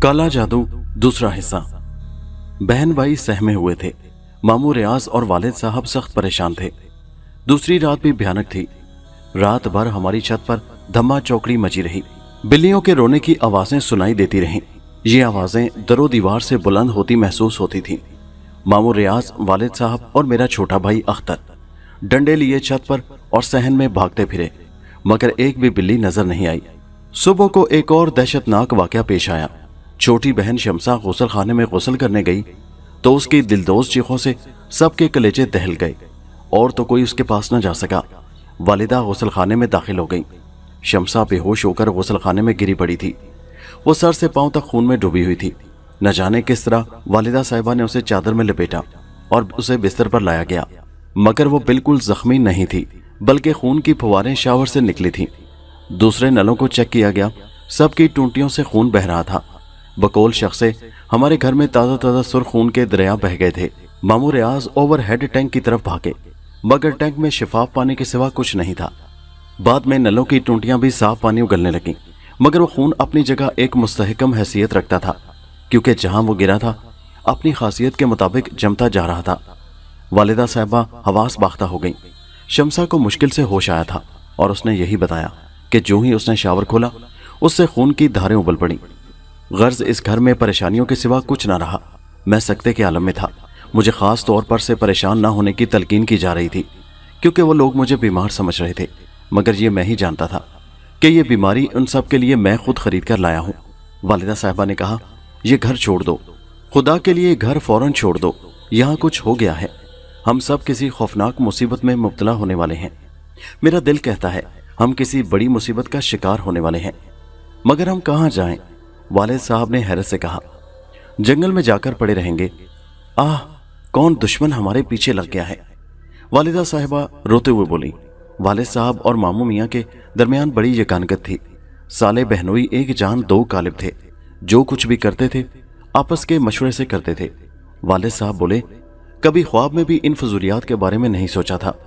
काला जादू दूसरा हिस्सा। बहन भाई सहमे हुए थे। मामू रियाज और वालिद साहब सख्त परेशान थे। दूसरी रात भी भयानक थी। रात भर हमारी छत पर धम्मा चौकड़ी मची रही। बिल्लियों के रोने की आवाजें सुनाई देती रहीं। ये आवाजें दरो दीवार से बुलंद होती महसूस होती थीं। मामू रियाज, वालिद साहब और मेरा छोटा भाई अख्तर डंडे लिए छत पर और सहन में भागते फिरे, मगर एक भी बिल्ली नजर नहीं आई। सुबह को एक और दहशतनाक वाकया पेश आया। छोटी बहन शमसा गुसल खाने में गुसल करने गई तो उसकी दिलदोज चीखों से सबके कलेजे दहल गए और तो कोई उसके पास न जा सका। वालिदा गुसल खाने में दाखिल हो गई। शमसा बेहोश होकर गुसल खाने में गिरी पड़ी थी। वो सर से पांव तक खून में डूबी हुई थी। न जाने किस तरह वालिदा साहिबा ने उसे चादर में लपेटा और उसे बिस्तर पर लाया गया, मगर वो बिल्कुल जख्मी नहीं थी, बल्कि खून की फुवारें शावर से निकली थीं। दूसरे नलों को चेक किया गया, सबकी टूंटियों से खून बह रहा था। बकौल शख्स से हमारे घर में ताज़ा ताज़ा सुर्ख खून के दरिया बह गए थे। मामू रियाज ओवर हेड टैंक की तरफ भागे, मगर टैंक में शिफाफ पानी के सिवा कुछ नहीं था। बाद में नलों की टूंटियां भी साफ पानी उगलने लगीं, मगर वो खून अपनी जगह एक मुस्तहकम हैसियत रखता था, क्योंकि जहां वो गिरा था अपनी खासियत के मुताबिक जमता जा रहा था। वालिदा साहिबा हवास बाख्ता हो गई। शमसा को मुश्किल से होश आया था और उसने यही बताया कि जो ही उसने शावर खोला उससे खून की धारें उबल पड़ी। गर्ज इस घर में परेशानियों के सिवा कुछ ना रहा। मैं सकते के आलम में था। मुझे खास तौर पर से परेशान ना होने की तलकीन की जा रही थी, क्योंकि वो लोग मुझे बीमार समझ रहे थे, मगर ये मैं ही जानता था कि ये बीमारी उन सब के लिए मैं खुद खरीद कर लाया हूँ। वालिदा साहिबा ने कहा, ये घर छोड़ दो, खुदा के लिए घर फौरन छोड़ दो। यहाँ कुछ हो गया है। हम सब किसी खौफनाक मुसीबत में मुब्तला होने वाले हैं। मेरा दिल कहता है हम किसी बड़ी मुसीबत का शिकार होने वाले हैं, मगर हम कहाँ जाएं? वालिद साहब ने हैरत से कहा, जंगल में जाकर पड़े रहेंगे। आह, कौन दुश्मन हमारे पीछे लग गया है। वालिदा साहिबा रोते हुए बोली। वालिद साहब और मामू मियाँ के दरमियान बड़ी यकानगत थी। साले बहनोई एक जान दो कालिब थे। जो कुछ भी करते थे आपस के मशवरे से करते थे। वालिद साहब बोले, कभी ख्वाब में भी इन फजूलियात के बारे में नहीं सोचा था,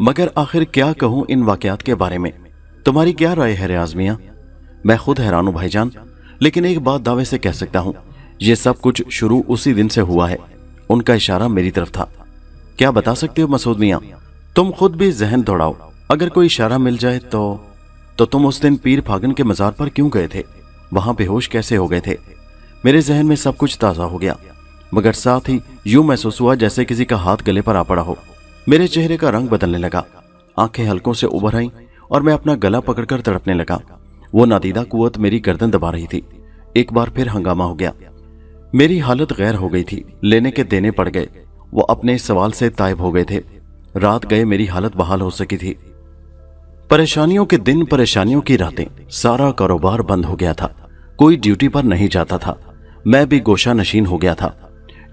मगर आखिर क्या कहूँ इन वाकयात के बारे में। तुम्हारी क्या राय है रियाज मियाँ? मैं खुद हैरान हूँ भाईजान, लेकिन एक बात दावे से कह सकता हूँ, ये सब कुछ शुरू उसी दिन से हुआ है। उनका इशारा मेरी तरफ था। क्या बता सकते हो मसूद मियाँ? तुम खुद भी जहन दौड़ाओ। अगर कोई इशारा मिल जाए तो तुम उस दिन पीर फागन के मजार पर क्यों गए थे? वहां बेहोश कैसे हो गए थे? मेरे जहन में सब कुछ ताज़ा हो गया, मगर साथ ही यूं महसूस हुआ जैसे किसी का हाथ गले पर आ पड़ा हो। मेरे चेहरे का रंग बदलने लगा, आंखें हल्कों से उभर आईं और मैं अपना गला पकड़कर तड़पने लगा। वो नादीदा कुव्वत मेरी गर्दन दबा रही थी। एक बार फिर हंगामा हो गया। मेरी हालत गैर हो गई थी। लेने के देने पड़ गए। वो अपने सवाल से तायब हो गए थे। रात गए मेरी हालत बहाल हो सकी थी। परेशानियों के दिन, परेशानियों की रातें। सारा कारोबार बंद हो गया था। कोई ड्यूटी पर नहीं जाता था। मैं भी गोशा नशीन हो गया था।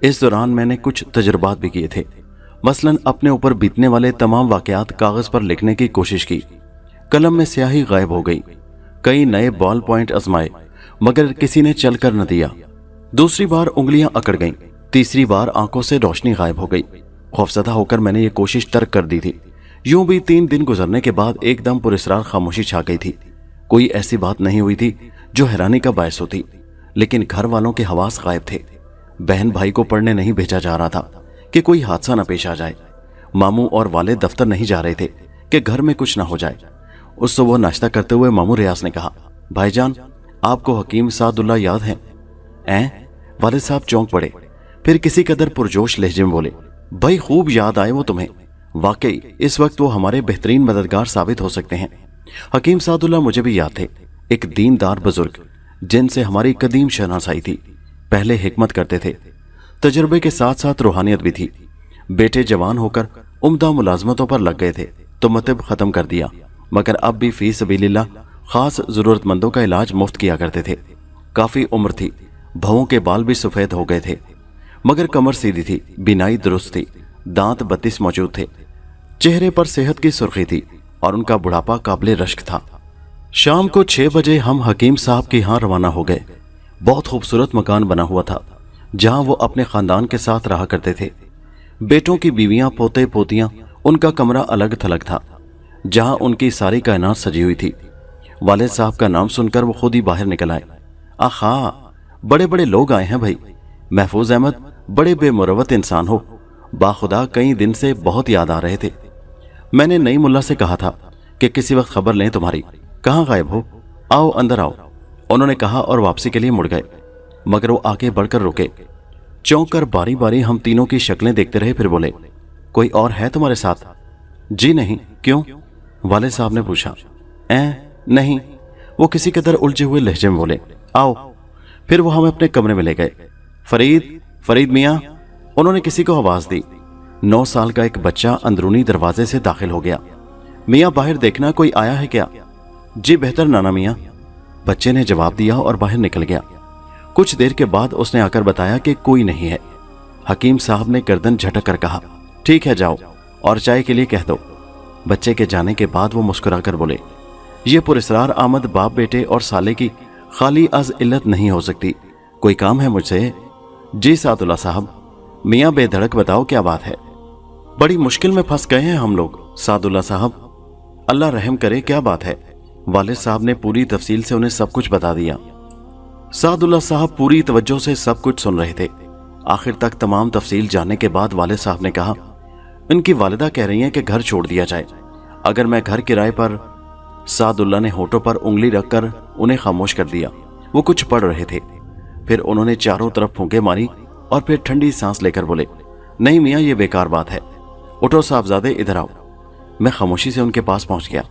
इस दौरान मैंने कुछ तजुर्बात भी किए थे। मसलन अपने ऊपर बीतने वाले तमाम वाकयात कागज पर लिखने की कोशिश की। कलम में स्याही गायब हो गई। कई नए बॉल पॉइंट आजमाए, मगर किसी ने चल कर न दिया। दूसरी बार उंगलियां अकड़ गईं। तीसरी बार आंखों से रोशनी गायब हो गई। खौफजदा होकर मैंने ये कोशिश तर्क कर दी थी। यूं भी 3 दिन गुजरने के बाद एकदम पुरस्रार खामोशी छा गई थी। कोई ऐसी बात नहीं हुई थी जो हैरानी का बायस होती, लेकिन घर वालों के हवास गायब थे। बहन भाई को पढ़ने नहीं भेजा जा रहा था कि कोई हादसा न पेश आ जाए। मामू और वाले दफ्तर नहीं जा रहे थे कि घर में कुछ ना हो जाए। उस सुबह नाश्ता करते हुए मामू रियाज ने कहा, भाईजान, आपको हकीम सादुल्ला याद है? वालिद साहब चौंक पड़े, फिर किसी कदर पुरजोश लहजे में बोले, भाई खूब याद आए वो तुम्हें। वाकई इस वक्त वो हमारे बेहतरीन मददगार साबित हो सकते हैं। हकीम सादुल्ला मुझे भी याद थे। एक दीनदार बुजुर्ग जिनसे हमारी कदीम शनासाई थी। पहले हिकमत करते थे, तजुर्बे के साथ साथ रूहानियत भी थी। बेटे जवान होकर उम्दा मुलाजमतों पर लग गए थे तो मतब खत्म कर दिया, मगर अब भी फी सबीलिल्लाह खास जरूरतमंदों का इलाज मुफ्त किया करते थे। काफी उम्र थी, भवों के बाल भी सफेद हो गए थे, मगर कमर सीधी थी, बीनाई दुरुस्त थी, दांत 32 मौजूद थे। चेहरे पर सेहत की सुर्खी थी और उनका बुढ़ापा काबिले रश्क था। शाम को 6 बजे हम हकीम साहब के यहाँ रवाना हो गए। बहुत खूबसूरत मकान बना हुआ था जहां वो अपने खानदान के साथ रहा करते थे। बेटों की बीवियां, पोते पोतियां, उनका कमरा अलग थलग था जहां उनकी सारी कायनात सजी हुई थी। वालिद साहब का नाम सुनकर वो खुद ही बाहर निकल आए। आखा, बड़े बड़े लोग आए हैं भाई। महफूज अहमद बड़े बेमुरवत इंसान हो, बाखुदा कई दिन से बहुत याद आ रहे थे। मैंने नई मुल्ला से कहा था कि किसी वक्त खबर लें तुम्हारी, कहाँ गायब हो, आओ अंदर आओ। उन्होंने कहा और वापसी के लिए मुड़ गए, मगर वो आगे बढ़कर रुके। चौंक कर बारी बारी हम तीनों की शक्लें देखते रहे, फिर बोले, कोई और है तुम्हारे साथ? जी नहीं। क्यों? वाले साहब ने पूछा। नहीं। वो किसी कदर उलझे हुए लहजे में बोले, आओ। फिर वो हमें अपने कमरे में ले गए। फरीद मियाँ, उन्होंने किसी को आवाज दी। 9 साल का एक बच्चा अंदरूनी दरवाजे से दाखिल हो गया। मियाँ बाहर देखना, कोई आया है क्या? जी बेहतर नाना मियाँ, बच्चे ने जवाब दिया और बाहर निकल गया। कुछ देर के बाद उसने आकर बताया कि कोई नहीं है। हकीम साहब ने गर्दन झटक कर कहा, ठीक है जाओ और चाय के लिए कह दो। बच्चे के जाने के बाद वो मुस्कुराकर बोले, ये पुरस्रार आमद बाप बेटे और साले की खाली अज इल्लत नहीं हो सकती, कोई काम है मुझसे? जी सादुल्ला साहब। मियाँ बेधड़क बताओ क्या बात है? बड़ी मुश्किल में फंस गए हैं हम लोग सादुल्ला साहब। अल्लाह रहम करे, क्या बात है? वालिद साहब ने पूरी तफसील से उन्हें सब कुछ बता दिया। सादुल्ला साहब पूरी तवज्जो से सब कुछ सुन रहे थे। आखिर तक तमाम तफसील जानने के बाद वालिद साहब ने कहा, इनकी वालिदा कह रही हैं कि घर छोड़ दिया जाए। अगर मैं घर किराए पर। सादुल्ला ने होठों पर उंगली रखकर उन्हें खामोश कर दिया। वो कुछ पढ़ रहे थे। फिर उन्होंने चारों तरफ फूंके मारी और फिर ठंडी सांस लेकर बोले, नहीं मियाँ, ये बेकार बात है। उठो साहबजादे, इधर आओ। मैं खामोशी से उनके पास पहुंच गया।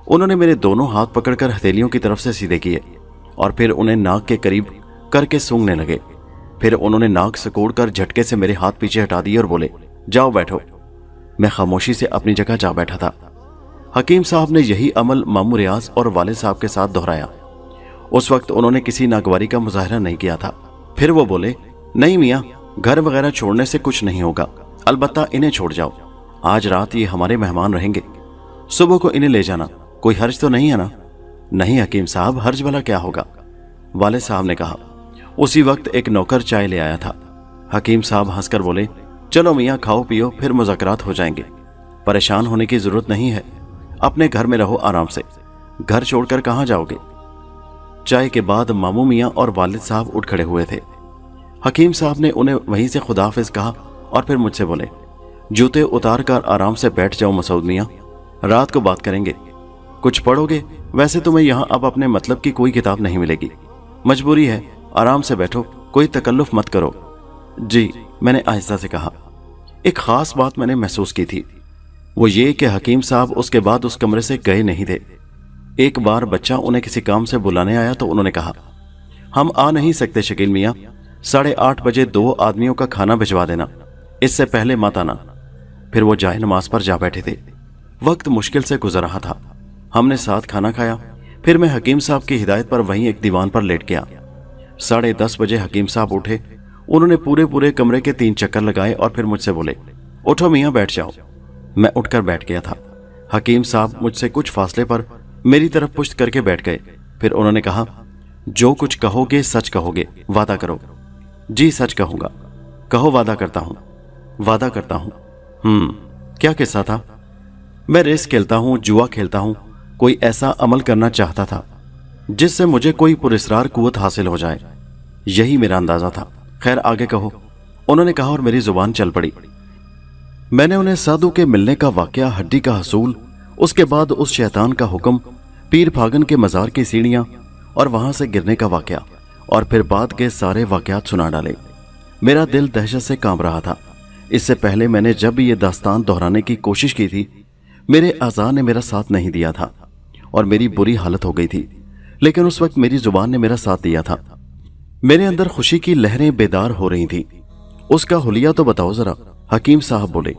उन्होंने मेरे दोनों हाथ पकड़कर हथेलियों की तरफ से सीधे किए और फिर उन्हें नाक के करीब करके सूंघने लगे। फिर उन्होंने नाक सिकोड़कर झटके से मेरे हाथ पीछे हटा दिए और बोले, जाओ बैठो। मैं खामोशी से अपनी जगह जा बैठा था। हकीम साहब ने यही अमल मामू रियाज और वालिद साहब के साथ दोहराया। उस वक्त उन्होंने किसी नागवारी का मुजाहरा नहीं किया था। फिर वो बोले, नहीं मियाँ, घर वगैरह छोड़ने से कुछ नहीं होगा, अलबत्ता इन्हें छोड़ जाओ। आज रात ये हमारे मेहमान रहेंगे, सुबह को इन्हें ले जाना, कोई हर्ज तो नहीं है ना? नहीं हकीम साहब, हर्ज वाला क्या होगा? वालिद साहब ने कहा। उसी वक्त एक नौकर चाय ले आया था। हकीम साहब हंसकर बोले, चलो मियाँ, खाओ पियो, फिर मुज़ाकरात हो जाएंगे। परेशान होने की जरूरत नहीं है, अपने घर में रहो आराम से, घर छोड़कर कहाँ जाओगे? चाय के बाद मामू मियाँ और वालिद साहब उठ खड़े हुए थे। हकीम साहब ने उन्हें वहीं से खुदाफिज कहा और फिर मुझसे बोले, जूते उतार कर आराम से बैठ जाओ मसूद मियाँ, रात को बात करेंगे। कुछ पढ़ोगे? वैसे तुम्हें यहाँ अब अपने मतलब की कोई किताब नहीं मिलेगी, मजबूरी है, आराम से बैठो, कोई तकल्लुफ मत करो। जी, मैंने आहिस्ता से कहा। एक खास बात मैंने महसूस की थी, वो ये कि हकीम साहब उसके बाद उस कमरे से गए नहीं थे। एक बार बच्चा उन्हें किसी काम से बुलाने आया तो उन्होंने कहा, हम आ नहीं सकते शकील मियाँ, 8:30 बजे 2 आदमियों का खाना भिजवा देना, इससे पहले मत आना। फिर वो जाए नमाज पर जा बैठे थे। वक्त मुश्किल से गुजर रहा था। हमने साथ खाना खाया। फिर मैं हकीम साहब की हिदायत पर वहीं एक दीवान पर लेट गया। 10:30 बजे हकीम साहब उठे। उन्होंने पूरे कमरे के 3 चक्कर लगाए और फिर मुझसे बोले, उठो मियाँ, बैठ जाओ। मैं उठकर बैठ गया था। हकीम साहब मुझसे कुछ फासले पर मेरी तरफ पुश्त करके बैठ गए। फिर उन्होंने कहा, जो कुछ कहोगे सच कहोगे, वादा करो। जी सच कहूंगा। कहो, वादा करता हूं। वादा करता हूं। क्या किस्सा था? मैं रेस खेलता हूं, जुआ खेलता हूं, कोई ऐसा अमल करना चाहता था जिससे मुझे कोई पुरस्कार कुव्वत हासिल हो जाए, यही मेरा अंदाजा था। खैर आगे कहो, उन्होंने कहा और मेरी जुबान चल पड़ी। मैंने उन्हें साधु के मिलने का वाकया, हड्डी का हसूल, उसके बाद उस शैतान का हुक्म, पीर फागन के मजार की सीढ़ियां और वहां से गिरने का वाकया और फिर बाद के सारे वाकयात सुना डाले। मेरा दिल दहशत से कांप रहा था। इससे पहले मैंने जब भी ये दास्तान दोहराने की कोशिश की थी, मेरे आज़ा ने मेरा साथ नहीं दिया था और मेरी बुरी हालत हो गई थी, लेकिन उस वक्त मेरी जुबान ने मेरा साथ दिया था। मेरे अंदर खुशी की लहरें बेदार हो रही थी। उसका हुलिया तो बताओ जरा, हकीम साहब बोले।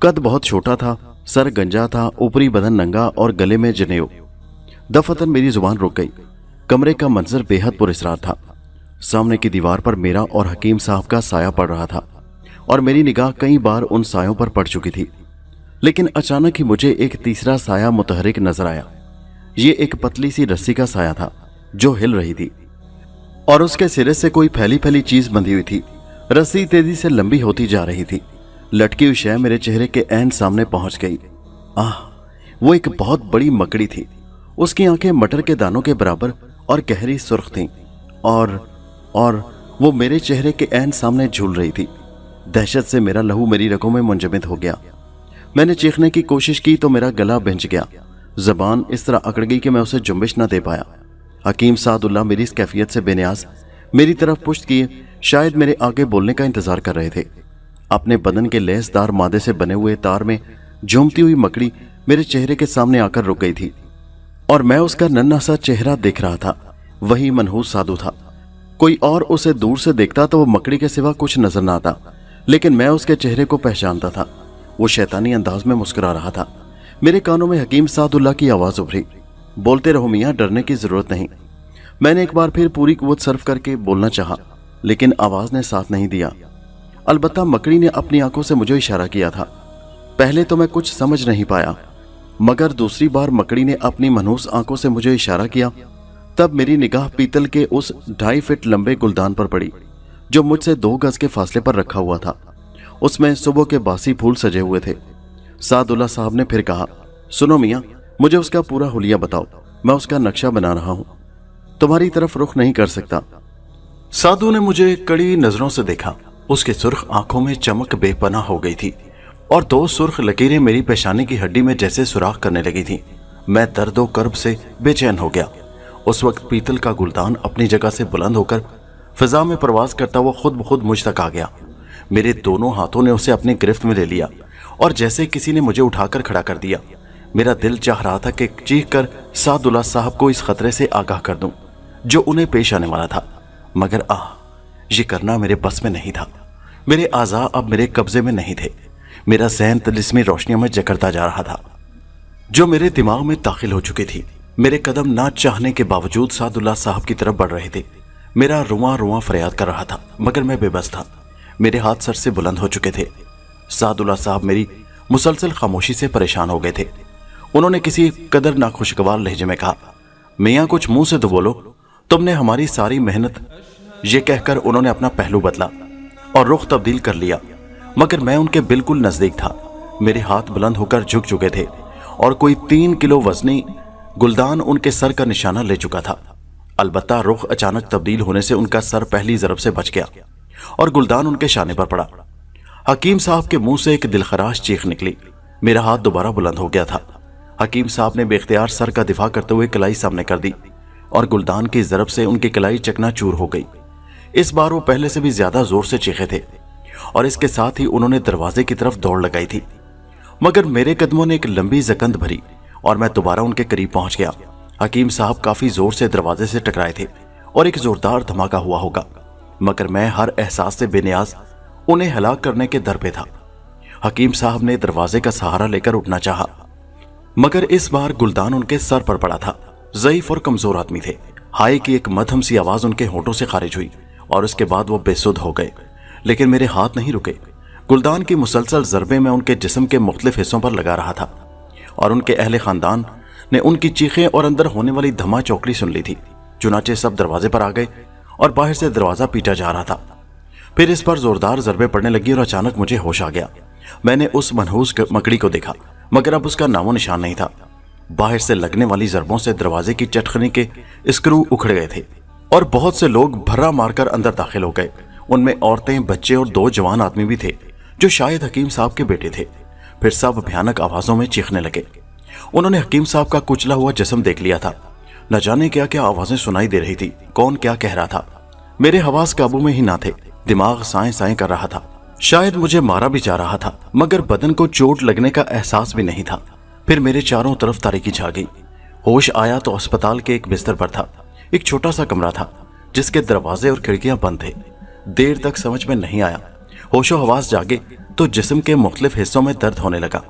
कद बहुत छोटा था, सर गंजा था, ऊपरी बदन नंगा और गले में जनेऊ। दफतन मेरी जुबान रुक गई। कमरे का मंजर बेहद पुरस्कार था। सामने की दीवार पर मेरा और हकीम साहब का साया पड़ रहा था और मेरी निगाह कई बार उन सायों पर पड़ चुकी थी, लेकिन अचानक ही मुझे एक तीसरा साया मुतहरिक नजर आया। ये एक पतली सी रस्सी का साया था जो हिल रही थी और उसके सिरे से कोई फैली फैली चीज बंधी हुई थी। रस्सी तेजी से लंबी होती जा रही थी। लटकी हुई शय मेरे चेहरे के ऐन सामने पहुंच गई। वो एक बहुत बड़ी मकड़ी थी। उसकी आंखें मटर के दानों के बराबर और गहरी सुर्ख थीं और और वो मेरे चेहरे के ऐन सामने झूल रही थी। दहशत से मेरा लहू मेरी रगों में मुंजमद हो गया। मैंने चीखने की कोशिश की तो मेरा गला भिंच गया। जबान इस तरह अकड़ गई कि मैं उसे जुम्बिश न दे पाया। हकीम सादुल्लाह मेरी इस कैफियत से बेनियाज मेरी तरफ पुश्त किए शायद मेरे आगे बोलने का इंतजार कर रहे थे। अपने बदन के लेसदार मादे से बने हुए तार में झूमती हुई मकड़ी मेरे चेहरे के सामने आकर रुक गई थी और मैं उसका नन्हा सा चेहरा देख रहा था। वही मनहूस साधु था। कोई और उसे दूर से देखता तो वो मकड़ी के सिवा कुछ नजर न आता, लेकिन मैं उसके चेहरे को पहचानता था। वो शैतानी अंदाज में मुस्कुरा रहा था। मेरे कानों में हकीम सादुल्लाह की आवाज उभरी, बोलते रहो मियाँ, डरने की जरूरत नहीं। मैंने एक बार फिर पूरी कुव्वत सर्फ करके बोलना चाहा, लेकिन आवाज ने साथ नहीं दिया। अलबत्ता मकड़ी ने अपनी आंखों से मुझे इशारा किया था। पहले तो मैं कुछ समझ नहीं पाया, मगर दूसरी बार मकड़ी ने अपनी मनहूस आंखों से मुझे इशारा किया, तब मेरी निगाह पीतल के उस 2.5 फीट लंबे गुलदान पर पड़ी जो मुझसे 2 गज के फासले पर रखा हुआ था। उसमें सुबह के बासी फूल सजे हुए थे। सादुल्लाह साहब ने फिर कहा, सुनो मियाँ, मुझे उसका पूरा हुलिया बताओ, मैं उसका नक्शा बना रहा हूं, तुम्हारी तरफ रुख नहीं कर सकता। साधु ने मुझे कड़ी नजरों से देखा। उसकी सुर्ख आंखों में चमक बेपनाह हो गई थी और 2 सुर्ख लकीरें मेरी पेशानी की हड्डी में जैसे सुराख करने लगी थी। मैं दर्दो कर्ब से बेचैन हो गया। उस वक्त पीतल का गुलदान अपनी जगह से बुलंद होकर फिजा में प्रवास करता हुआ खुद ब खुद मुझ तक आ गया। मेरे दोनों हाथों ने उसे अपनी गिरफ्त में ले लिया और जैसे किसी ने मुझे उठाकर खड़ा कर दिया। मेरा दिल चाह रहा था कि चीख कर सादुल्लाह साहब को इस खतरे से आगाह कर दूं जो उन्हें पेश आने वाला था, मगर ये करना मेरे बस में नहीं था। मेरे आज़ा अब मेरे कब्जे में नहीं थे। मेरा ज़हन तिलिस्मी रोशनियों में जकड़ता जा रहा था जो मेरे दिमाग में दाखिल हो चुकी थी। मेरे कदम ना चाहने के बावजूद सादुल्लाह साहब की तरफ बढ़ रहे थे। मेरा रुआ रुआ फरियाद कर रहा था, मगर मैं बेबस था। मेरे हाथ सर से बुलंद हो चुके थे। सादुल्लाह साहब मेरी मुसलसल खामोशी से परेशान हो गए थे। उन्होंने किसी कदर नाखुशगवार लहजे में कहा, मियाँ कुछ मुंह से तो बोलो, तुमने हमारी सारी मेहनत। ये कहकर उन्होंने अपना पहलू बदला और रुख तब्दील कर लिया, मगर मैं उनके बिल्कुल नजदीक था। मेरे हाथ बुलंद होकर झुक चुके थे और कोई 3 किलो वजनी गुलदान उनके सर का निशाना ले चुका था। अलबत्ता रुख अचानक तब्दील होने से उनका सर पहली जरब से बच गया और गुलदान उनके शाने पर पड़ा। हकीम साहब के मुंह से एक दिलखराश चीख निकली। मेरा हाथ दोबारा बुलंद हो गया था। हकीम साहब ने बेख्तियार सर का दिफा करते हुए कलाई सामने कर दी और गुलदान की जरब से उनकी कलाई चकनाचूर हो गई। इस बार वो पहले से भी ज्यादा जोर से चीखे थे और इसके साथ ही उन्होंने दरवाजे की तरफ दौड़ लगाई थी, मगर मेरे कदमों ने एक लंबी जकंद भरी और मैं दोबारा उनके करीब पहुंच गया। हकीम साहब काफी जोर से दरवाजे से टकराए थे और एक जोरदार धमाका हुआ होगा, मगर मैं हर एहसास से बेनियाज उन्हें हलाक करने के दर पे था। हकीम साहब ने दरवाजे का सहारा लेकर उठना चाहा, मगर इस बार गुलदान उनके सर पर पड़ा था। ज़ईफ और कमजोर आदमी थे। हाय की एक मध्यम सी आवाज उनके होठों से खारिज हुई और उसके बाद वो बेसुध हो गए, लेकिन मेरे हाथ नहीं रुके। गुलदान की मुसलसल ज़रबे में उनके जिस्म के मुख्तलिफ हिस्सों पर लगा रहा था और उनके अहले खानदान ने उनकी चीखें और अंदर होने वाली धमा चौकड़ी सुन ली थी। चुनाचे सब दरवाजे पर आ गए और बाहर से दरवाजा पीटा जा रहा था। फिर इस पर जोरदार ज़रबे पड़ने लगी और अचानक मुझे होश आ गया। मैंने उस मनहूस मकड़ी को देखा, मगर अब उसका नामो निशान नहीं था। बाहर से लगने वाली ज़रबों से दरवाजे की चटखनी के स्क्रू उखड़ गए थे और बहुत से लोग भर्रा मारकर अंदर दाखिल हो गए। उनमें औरतें, बच्चे और 2 जवान आदमी भी थे जो शायद हकीम साहब के बेटे थे। फिर सब भयानक आवाजों में चीखने लगे। उन्होंने हकीम साहब का कुचला हुआ जिस्म देख लिया था। न जाने क्या क्या आवाजें सुनाई दे रही थी, कौन क्या कह रहा था। मेरे हवास काबू में ही ना थे। दिमाग साएं साएं कर रहा था। शायद मुझे मारा भी जा रहा था, मगर बदन को चोट लगने का एहसास भी नहीं था। फिर मेरे चारों तरफ तारीकी छा गई। होश आया तो अस्पताल के एक बिस्तर पर था। एक छोटा सा कमरा था जिसके दरवाजे और खिड़कियां बंद थे। देर तक समझ में नहीं आया। होशो हवास जागे तो जिस्म के मुख्तलिफ हिस्सों में दर्द होने लगा।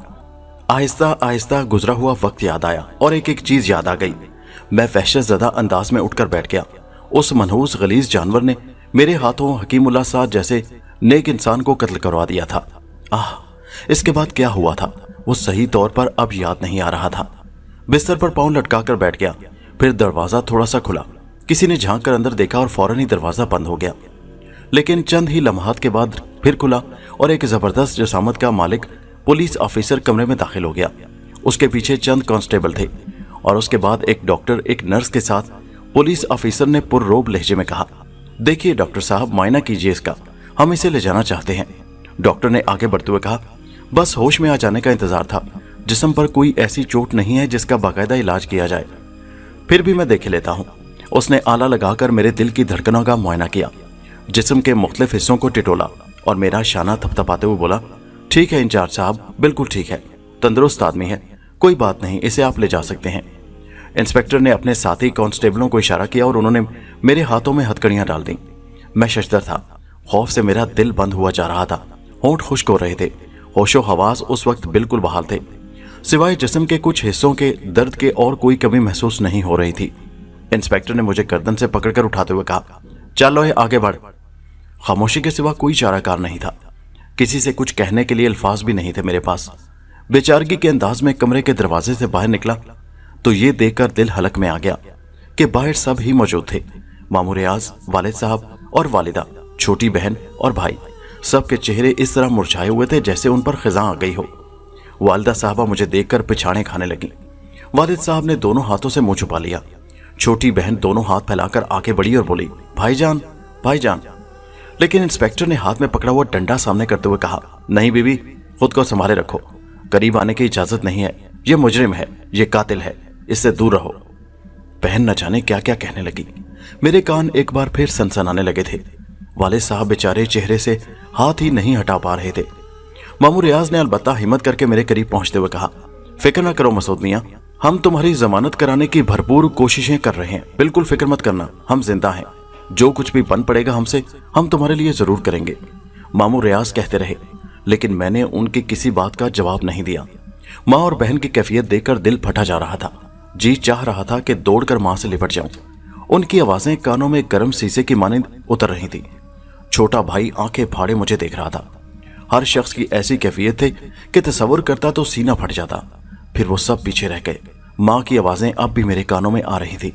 आहिस्ता आहिस्ता गुजरा हुआ वक्त याद आया और एक एक चीज याद आ गई। मैं वहशत ज़दा अंदाज में उठकर बैठ गया। उस मनहूस गलीज जानवर ने मेरे हाथों हकीमुल्लाह साहब जैसे नेक इंसान को कत्ल करवा दिया था। इसके बाद क्या हुआ था वो सही तौर पर अब याद नहीं आ रहा था। बिस्तर पर पांव लटकाकर बैठ गया। फिर दरवाजा थोड़ा सा खुला। किसी ने झांक कर अंदर देखा और फौरन ही दरवाजा बंद हो गया। लेकिन चंद ही लम्हात के बाद फिर खुला और एक जबरदस्त जसामत का मालिक पुलिस ऑफिसर कमरे में दाखिल हो गया। उसके पीछे चंद कांस्टेबल थे और उसके बाद एक डॉक्टर एक नर्स के साथ पुलिस ऑफिसर ने पुररोब लहजे में कहा, देखिए डॉक्टर साहब, मायना कीजिए इसका, हम इसे ले जाना चाहते हैं। डॉक्टर ने आगे बढ़ते हुए कहा, बस होश में आ जाने का इंतजार था, जिस्म पर कोई ऐसी चोट नहीं है जिसका बाकायदा इलाज किया जाए। फिर भी मैं देख लेता हूँ। उसने आला लगाकर मेरे दिल की धड़कनों का मुआयना किया, जिस्म के मुख्तलिफ हिस्सों को टिटोला और मेरा शाना थपथपाते हुए बोला, ठीक है इंचार्ज साहब, बिल्कुल ठीक है, तंदुरुस्त आदमी है, कोई बात नहीं, इसे आप ले जा सकते हैं। इंस्पेक्टर ने अपने साथी कांस्टेबलों को इशारा किया और उन्होंने मेरे हाथों में हथकड़ियां डाल दी। मैं शशदर था, खौफ से मेरा दिल बंद हुआ जा रहा था, होंठ खुश्क हो रहे थे, होशो हवास उस वक्त बिल्कुल बहाल थे, सिवाय जिस्म के कुछ हिस्सों के दर्द के और कोई कमी महसूस नहीं हो रही थी। इंस्पेक्टर ने मुझे गर्दन से पकड़कर उठाते हुए कहा, चलो ये आगे बढ़। खामोशी के सिवा कोई चाराकार नहीं था, किसी से कुछ कहने के लिए अल्फाज भी नहीं थे मेरे पास। बेचारगी के अंदाज में कमरे के दरवाजे से बाहर निकला तो ये देखकर दिल हलक में आ गया कि बाहर सब ही मौजूद थे। मामू रियाज, वालिद साहब और वालिदा, छोटी बहन और भाई, सबके चेहरे इस तरह मुरझाए हुए थे जैसे उन पर खिजा आ गई हो। वालिदा साहबा मुझे देखकर पिछाने खाने लगी। वालिद साहब ने दोनों हाथों से मुंह छुपा लिया। छोटी बहन दोनों हाथ फैलाकर आगे बढ़ी और बोली, भाईजान भाईजान। लेकिन इंस्पेक्टर ने हाथ में पकड़ा हुआ डंडा सामने करते हुए कहा, नहीं बीबी, खुद को संभाले रखो, करीब आने की इजाजत नहीं है, ये मुजरिम है, ये कातिल है, इससे दूर रहो। बहन न जाने क्या क्या कहने लगी। मेरे कान एक बार फिर सनसनाने लगे थे। वालिद साहब बेचारे चेहरे से हाथ ही नहीं हटा पा रहे थे। मामू रियाज ने अलबत्ता हिम्मत करके मेरे करीब पहुंचते हुए कहा, फिक्र न करो मसूद मियां, हम तुम्हारी जमानत कराने की भरपूर कोशिशें कर रहे हैं, बिल्कुल फिक्र मत करना, हम जिंदा हैं, जो कुछ भी बन पड़ेगा हमसे, हम तुम्हारे लिए जरूर करेंगे। मामू रियाज कहते रहे, लेकिन मैंने उनकी किसी बात का जवाब नहीं दिया। माँ और बहन की कैफियत देखकर दिल फटा जा रहा था, जी चाह रहा था कि दौड़कर माँ से लिपट जाऊं। उनकी आवाजें कानों में गर्म शीशे की मानिंद उतर रही थी। छोटा भाई आंखें फाड़े मुझे देख रहा था। हर शख्स की ऐसी कैफियत थी कि तसव्वुर करता तो सीना फट जाता। फिर वो सब पीछे रह गए। माँ की आवाजें अब भी मेरे कानों में आ रही थी,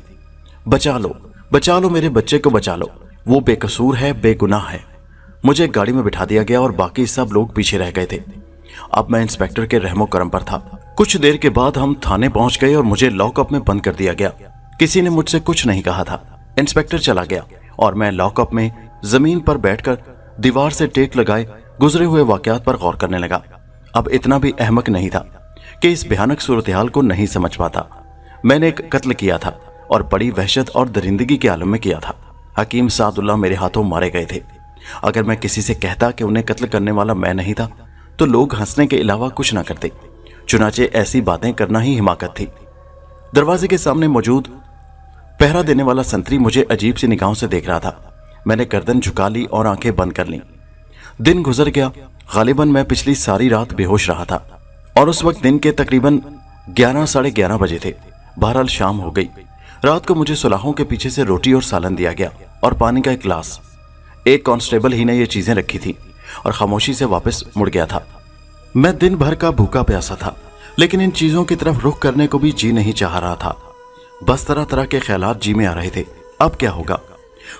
बचा लो मेरे बच्चे को बचा लो, वो बेकसूर है, बेगुनाह है। मुझे गाड़ी में बिठा दिया गया और बाकी सब लोग पीछे रह गए थे। अब मैं इंस्पेक्टर के रहमो करम पर था। कुछ देर के बाद हम थाने पहुंच गए और मुझे लॉकअप में बंद कर दिया गया। किसी ने मुझसे कुछ नहीं कहा था। इंस्पेक्टर चला गया और मैं लॉकअप में जमीन पर बैठकर दीवार से टेक लगाए गुजरे हुए वाकयात पर गौर करने लगा। अब इतना भी अहमक नहीं था कि इस भयानक सूरत-ए-हाल को नहीं समझ पाता। मैंने एक कत्ल किया था और बड़ी वहशत और दरिंदगी के आलम में किया था। हकीम सादुल्लाह मेरे हाथों मारे गए थे। अगर मैं किसी से कहता कि उन्हें कत्ल करने वाला मैं नहीं था तो लोग हंसने के अलावा कुछ ना करते। चुनाचे ऐसी बातें करना ही हिमाकत थी। दरवाजे के सामने मौजूद पहरा देने वाला संतरी मुझे अजीब सी निगाहों से देख रहा था। मैंने गर्दन झुका ली और आंखें बंद कर लीं। दिन गुजर गया। गालिबन मैं पिछली सारी रात बेहोश रहा था और उस वक्त दिन के तकरीबन 11 साढ़े 11 बजे थे। बहरहाल शाम हो गई। रात को मुझे सुलाहों के पीछे से रोटी और सालन दिया गया और पानी का एक गिलास। एक कांस्टेबल ही ने ये चीजें रखी थी और खामोशी से वापस मुड़ गया था। मैं दिन भर का भूखा प्यासा था, लेकिन इन चीजों की तरफ रुख करने को भी जी नहीं चाह रहा था। बस तरह तरह के ख्यालात जी में आ रहे थे। अब क्या होगा?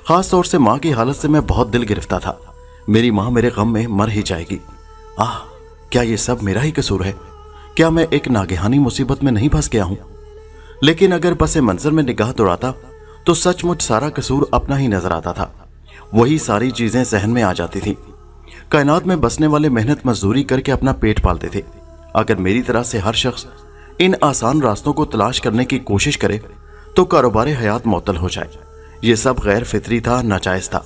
खास तौर से माँ की हालत से मैं बहुत दिल गिरफ्तार था। मेरी माँ मेरे गम में मर ही जाएगी। आह, क्या ये सब मेरा ही कसूर है? क्या मैं एक नागहानी मुसीबत में नहीं फंस गया हूं? लेकिन अगर पसे मंजर में निगाह दौड़ाता तो सचमुच सारा कसूर अपना ही नजर आता था। वही सारी चीजें सहन में आ जाती थी। कायनात में बसने वाले मेहनत मजदूरी करके अपना पेट पालते थे। अगर मेरी तरह से हर शख्स इन आसान रास्तों को तलाश करने की कोशिश करे तो कारोबार हयात मुअत्तल हो जाए। ये सब गैर फितरी था, नाजायज था,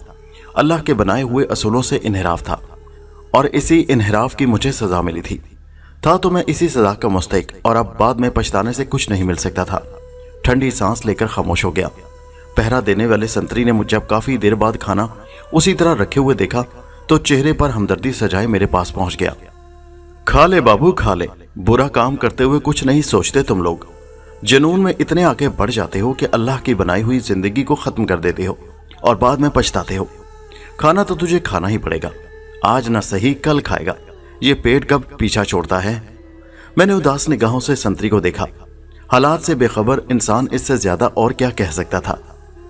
अल्लाह के बनाए हुए असूलों से इन्हिराफ था और इसी इन्हिराफ की मुझे सजा मिली थी। था तो मैं इसी सजा का मुस्तहिक और अब बाद में पछताने से कुछ नहीं मिल सकता था। ठंडी सांस लेकर खामोश हो गया। पहरा देने वाले संतरी ने मुझे जब काफी देर बाद खाना उसी तरह रखे हुए देखा तो चेहरे पर हमदर्दी सजाए मेरे पास पहुंच गया। खा ले बाबू खा ले, बुरा काम करते हुए कुछ नहीं सोचते तुम लोग। जुनून में इतने आगे बढ़ जाते हो कि अल्लाह की बनाई हुई जिंदगी को खत्म कर देते हो और बाद में पछताते हो। खाना तो तुझे खाना ही पड़ेगा, आज ना सही कल खाएगा। ये पेट कब पीछा छोड़ता है? मैंने उदास निगाहों से संतरी को देखा। हालात से बेखबर इंसान इससे ज्यादा और क्या कह सकता था।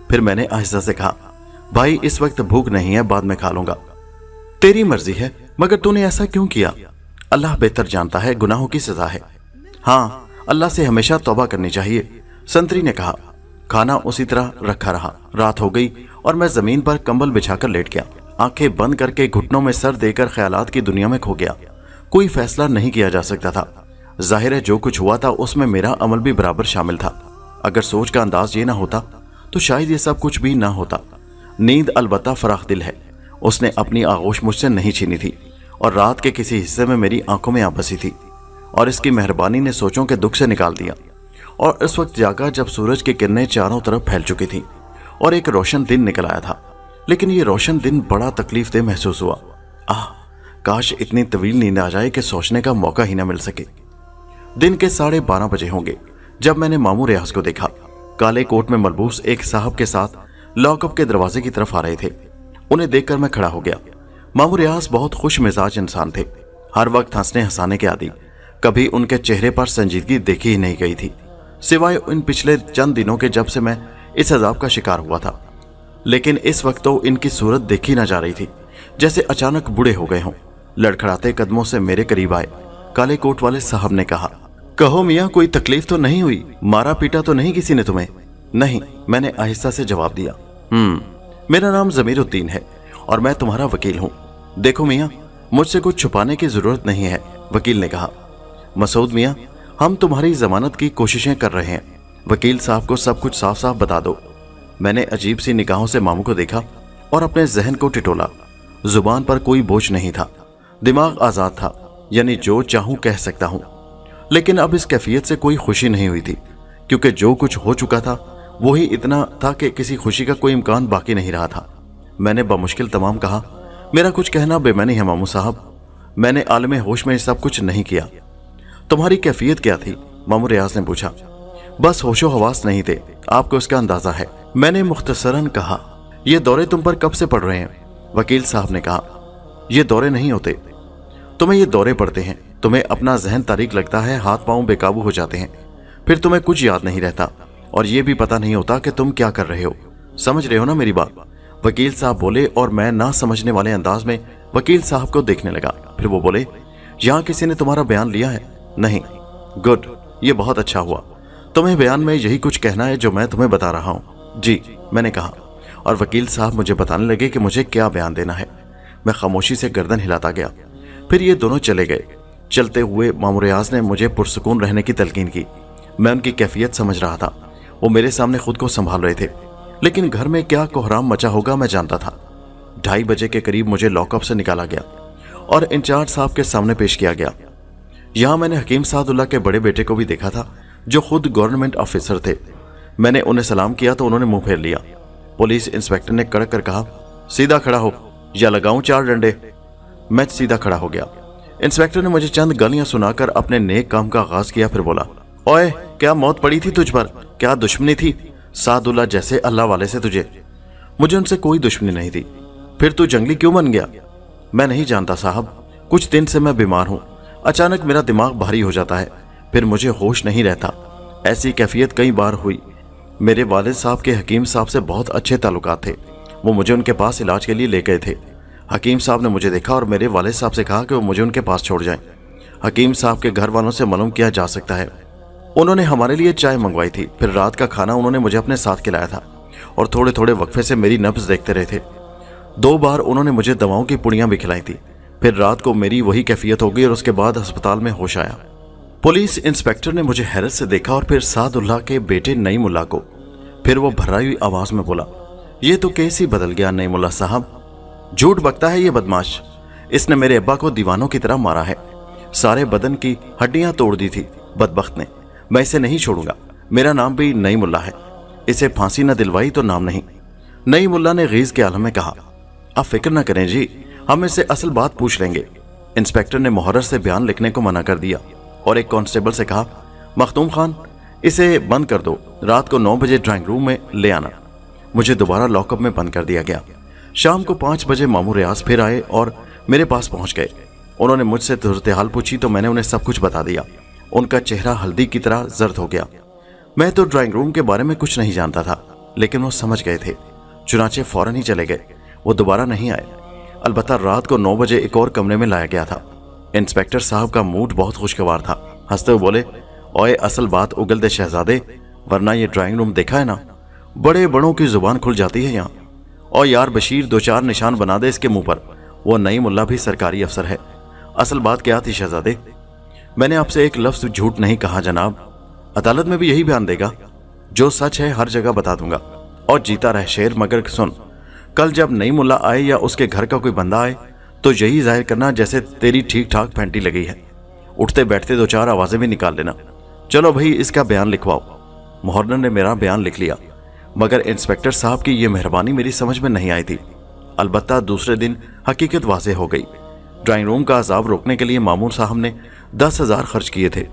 फिर मैंने आहिस्ता से कहा, भाई इस वक्त भूख नहीं है, बाद में खा लूंगा। तेरी मर्जी है, मगर तूने ऐसा क्यों किया? अल्लाह बेहतर जानता है, गुनाहों की सजा है। हाँ, अल्लाह से हमेशा तौबा करनी चाहिए, संतरी ने कहा। खाना उसी तरह रखा रहा। रात हो गई और मैं जमीन पर कंबल बिछाकर लेट गया। आंखें बंद करके घुटनों में सर देकर ख्यालात की दुनिया में खो गया। कोई फैसला नहीं किया जा सकता था। जाहिर है जो कुछ हुआ था उसमें मेरा अमल भी बराबर शामिल था। अगर सोच का अंदाज ये ना होता तो शायद ये सब कुछ भी ना होता। नींद अलबत्ता फराख दिल है, उसने अपनी आगोश मुझसे नहीं छीनी थी और रात के किसी हिस्से में मेरी आंखों में आ बसी थी और इसकी मेहरबानी ने सोचों के दुख से निकाल दिया। और इस वक्त जागा जब सूरज की किरणें चारों तरफ फैल चुकी थी और एक रोशन दिन निकल आया था। लेकिन ये रोशन दिन बड़ा तकलीफ दे महसूस हुआ। काश इतनी तवील नींद आ जाए कि सोचने का मौका ही ना मिल सके। दिन के 12:30 बजे होंगे जब मैंने मामू रियाज को देखा। काले कोट में मलबूस एक साहब के साथ लॉकअप के दरवाजे की तरफ आ रहे थे। उन्हें देखकर मैं खड़ा हो गया। मामू रियाज बहुत खुश मिजाज इंसान थे, हर वक्त हंसने हंसाने के आदी। कभी उनके चेहरे पर संजीदगी देखी ही नहीं गई थी, सिवाय इन पिछले चंद दिनों के जब से मैं इस अजाब का शिकार हुआ था। लेकिन इस वक्त तो इनकी सूरत देखी ना जा रही थी, जैसे अचानक बूढ़े हो गए हों। लड़खड़ाते कदमों से मेरे करीब आए काले कोट वाले साहब ने कहा, कहो मियाँ, कोई तकलीफ तो नहीं हुई? मारा पीटा तो नहीं किसी ने तुम्हें? नहीं, मैंने आहिस्ता से जवाब दिया। मेरा नाम जमीरुद्दीन है और मैं तुम्हारा वकील हूँ। देखो मियाँ, मुझसे कुछ छुपाने की जरूरत नहीं है, वकील ने कहा। मसूद मियाँ, हम तुम्हारी जमानत की कोशिशें कर रहे हैं। वकील साहब को सब कुछ साफ साफ बता दो। मैंने अजीब सी निगाहों से मामू को देखा और अपने जहन को टिटोला। जुबान पर कोई बोझ नहीं था, दिमाग आजाद था, यानी जो चाहूं कह सकता हूं। लेकिन अब इस कैफियत से कोई खुशी नहीं हुई थी, क्योंकि जो कुछ हो चुका था वही इतना था कि किसी खुशी का कोई इम्कान बाकी नहीं रहा था। मैंने बमुश्किल तमाम कहा, मेरा कुछ कहना बेमानी है मामू साहब, मैंने आलमे होश में सब कुछ नहीं किया। तुम्हारी कैफियत क्या थी? मामू रियाज ने पूछा। बस होशो हवास नहीं थे, आपको इसका अंदाजा है, मैंने मुख्तसरन कहा। ये दौरे तुम पर कब से पड़ रहे हैं? वकील साहब ने कहा, ये दौरे नहीं होते, तुम्हें ये दौरे पड़ते हैं। तुम्हें अपना जहन तारीक लगता है, हाथ पांव बेकाबू हो जाते हैं, फिर तुम्हें कुछ याद नहीं रहता और ये भी पता नहीं होता कि तुम क्या कर रहे हो। समझ रहे हो ना मेरी बात? वकील साहब बोले और मैं ना समझने वाले अंदाज में वकील साहब को देखने लगा। फिर वो बोले, यहाँ किसी ने तुम्हारा बयान लिया है? नहीं। गुड, ये बहुत अच्छा हुआ। तुम्हें बयान में यही कुछ कहना है जो मैं तुम्हें बता रहा हूँ? जी, मैंने कहा। और वकील साहब मुझे बताने लगे कि मुझे क्या बयान देना है। मैं खामोशी से गर्दन हिलाता गया। फिर ये दोनों चले गए। चलते हुए मामू रियाज ने मुझे पुरसुकून रहने की तलकीन की। मैं उनकी कैफियत समझ रहा था। वो मेरे सामने खुद को संभाल रहे थे, लेकिन घर में क्या कोहराम मचा होगा मैं जानता था। 2:30 बजे के करीब मुझे लॉकअप से निकाला गया और इंचार्ज साहब के सामने पेश किया गया। यहाँ मैंने हकीम सादुल्लाह के बड़े बेटे को भी देखा था, जो खुद गवर्नमेंट ऑफिसर थे। मैंने उन्हें सलाम किया तो उन्होंने मुंह फेर लिया। पुलिस इंस्पेक्टर ने कड़क कर कहा, सीधा खड़ा हो या लगाऊं 4 डंडे। मैं सीधा खड़ा हो गया। इंस्पेक्टर ने मुझे चंद गालियां सुनाकर अपने नेक काम का आगाज किया। फिर बोला, ओए, क्या मौत पड़ी थी तुझ पर? क्या दुश्मनी थी सादुल्लाह जैसे अल्लाह वाले से तुझे? मुझे उनसे कोई दुश्मनी नहीं थी। फिर तू जंगली क्यों बन गया? मैं नहीं जानता साहब, कुछ दिन से मैं बीमार हूँ। अचानक मेरा दिमाग भारी हो जाता है, फिर मुझे होश नहीं रहता। ऐसी कैफियत कई बार हुई। मेरे वालिद साहब के हकीम साहब से बहुत अच्छे ताल्लुकात थे। वो मुझे उनके पास इलाज के लिए ले गए थे। हकीम साहब ने मुझे देखा और मेरे वालिद साहब से कहा कि वो मुझे उनके पास छोड़ जाएं। हकीम साहब के घर वालों से मालूम किया जा सकता है। उन्होंने हमारे लिए चाय मंगवाई थी। फिर रात का खाना उन्होंने मुझे अपने साथ खिलाया था और थोड़े थोड़े वक्फे से मेरी नब्ज देखते रहे थे। 2 बार उन्होंने मुझे दवाओं की पुड़ियां भी खिलाई थी। फिर रात को मेरी वही कैफियत हो गई और उसके बाद अस्पताल में होश आया। पुलिस इंस्पेक्टर ने मुझे हैरत से देखा और फिर सादुल्लाह के बेटे नईमुल्लाह को। फिर वो भर्राई हुई आवाज में बोला, ये तो केस ही बदल गया नईमुल्लाह साहब। झूठ बकता है ये बदमाश। इसने मेरे अब्बा को दीवानों की तरह मारा है, सारे बदन की हड्डियां तोड़ दी थी बदबख्त ने। मैं इसे नहीं छोड़ूंगा। मेरा नाम भी नईमुल्लाह है। इसे फांसी न दिलवाई तो नाम नहीं। नईमुल्लाह ने गीज के आलम में कहा, आप फिक्र न करें जी, हम इससे असल बात पूछ लेंगे। इंस्पेक्टर ने मुहर्रर से बयान लिखने को मना कर दिया और एक कांस्टेबल से कहा, मखदूम खान, इसे बंद कर दो, रात को 9 बजे ड्राइंग रूम में ले आना। मुझे दोबारा लॉकअप में बंद कर दिया गया। शाम को 5 बजे मामू रियाज फिर आए और मेरे पास पहुंच गए। उन्होंने मुझसे सूरत हाल पूछी तो मैंने उन्हें सब कुछ बता दिया। उनका चेहरा हल्दी की तरह जर्द हो गया। मैं तो ड्राइंग रूम के बारे में कुछ नहीं जानता था, लेकिन वो समझ गए थे। चुनाचे फौरन ही चले गए। वो दोबारा नहीं आए। अलबत्ता रात को 9 बजे एक और कमरे में लाया गया था। इंस्पेक्टर साहब का मूड बहुत खुशगवार था। हंसते हुए बोले, ओए, असल बात उगल दे शहजादे, वरना ये ड्राइंग रूम देखा है ना, बड़े बड़ों की जुबान खुल जाती है यहाँ। اور यार बशीर 2-4 निशान बना दे इसके मुंह पर, वो नई मुल्ला भी सरकारी अफसर है। असल बात क्या थी शहजादे? मैंने आपसे एक लफ्ज झूठ नहीं कहा जनाब। अदालत में भी यही बयान देगा। जो सच है हर जगह बता दूंगा। और जीता रह शेर, मगर सुन, कल जब नई मुल्ला आए या उसके घर का कोई बंदा आए तो यही जाहिर करना जैसे तेरी ठीक ठाक फैंटी लगी है। उठते बैठते 2-4 आवाजें भी निकाल लेना। चलो भाई इसका बयान लिखवाओ। मोहर्रम ने मेरा बयान लिख लिया, मगर इंस्पेक्टर साहब की यह मेहरबानी मेरी समझ में नहीं आई थी। अलबत्ता दूसरे दिन हकीकत वाज़ेह हो गई। ड्राइंग रूम का अजाब रोकने के लिए मामूर साहब ने 10,000 खर्च किए थे।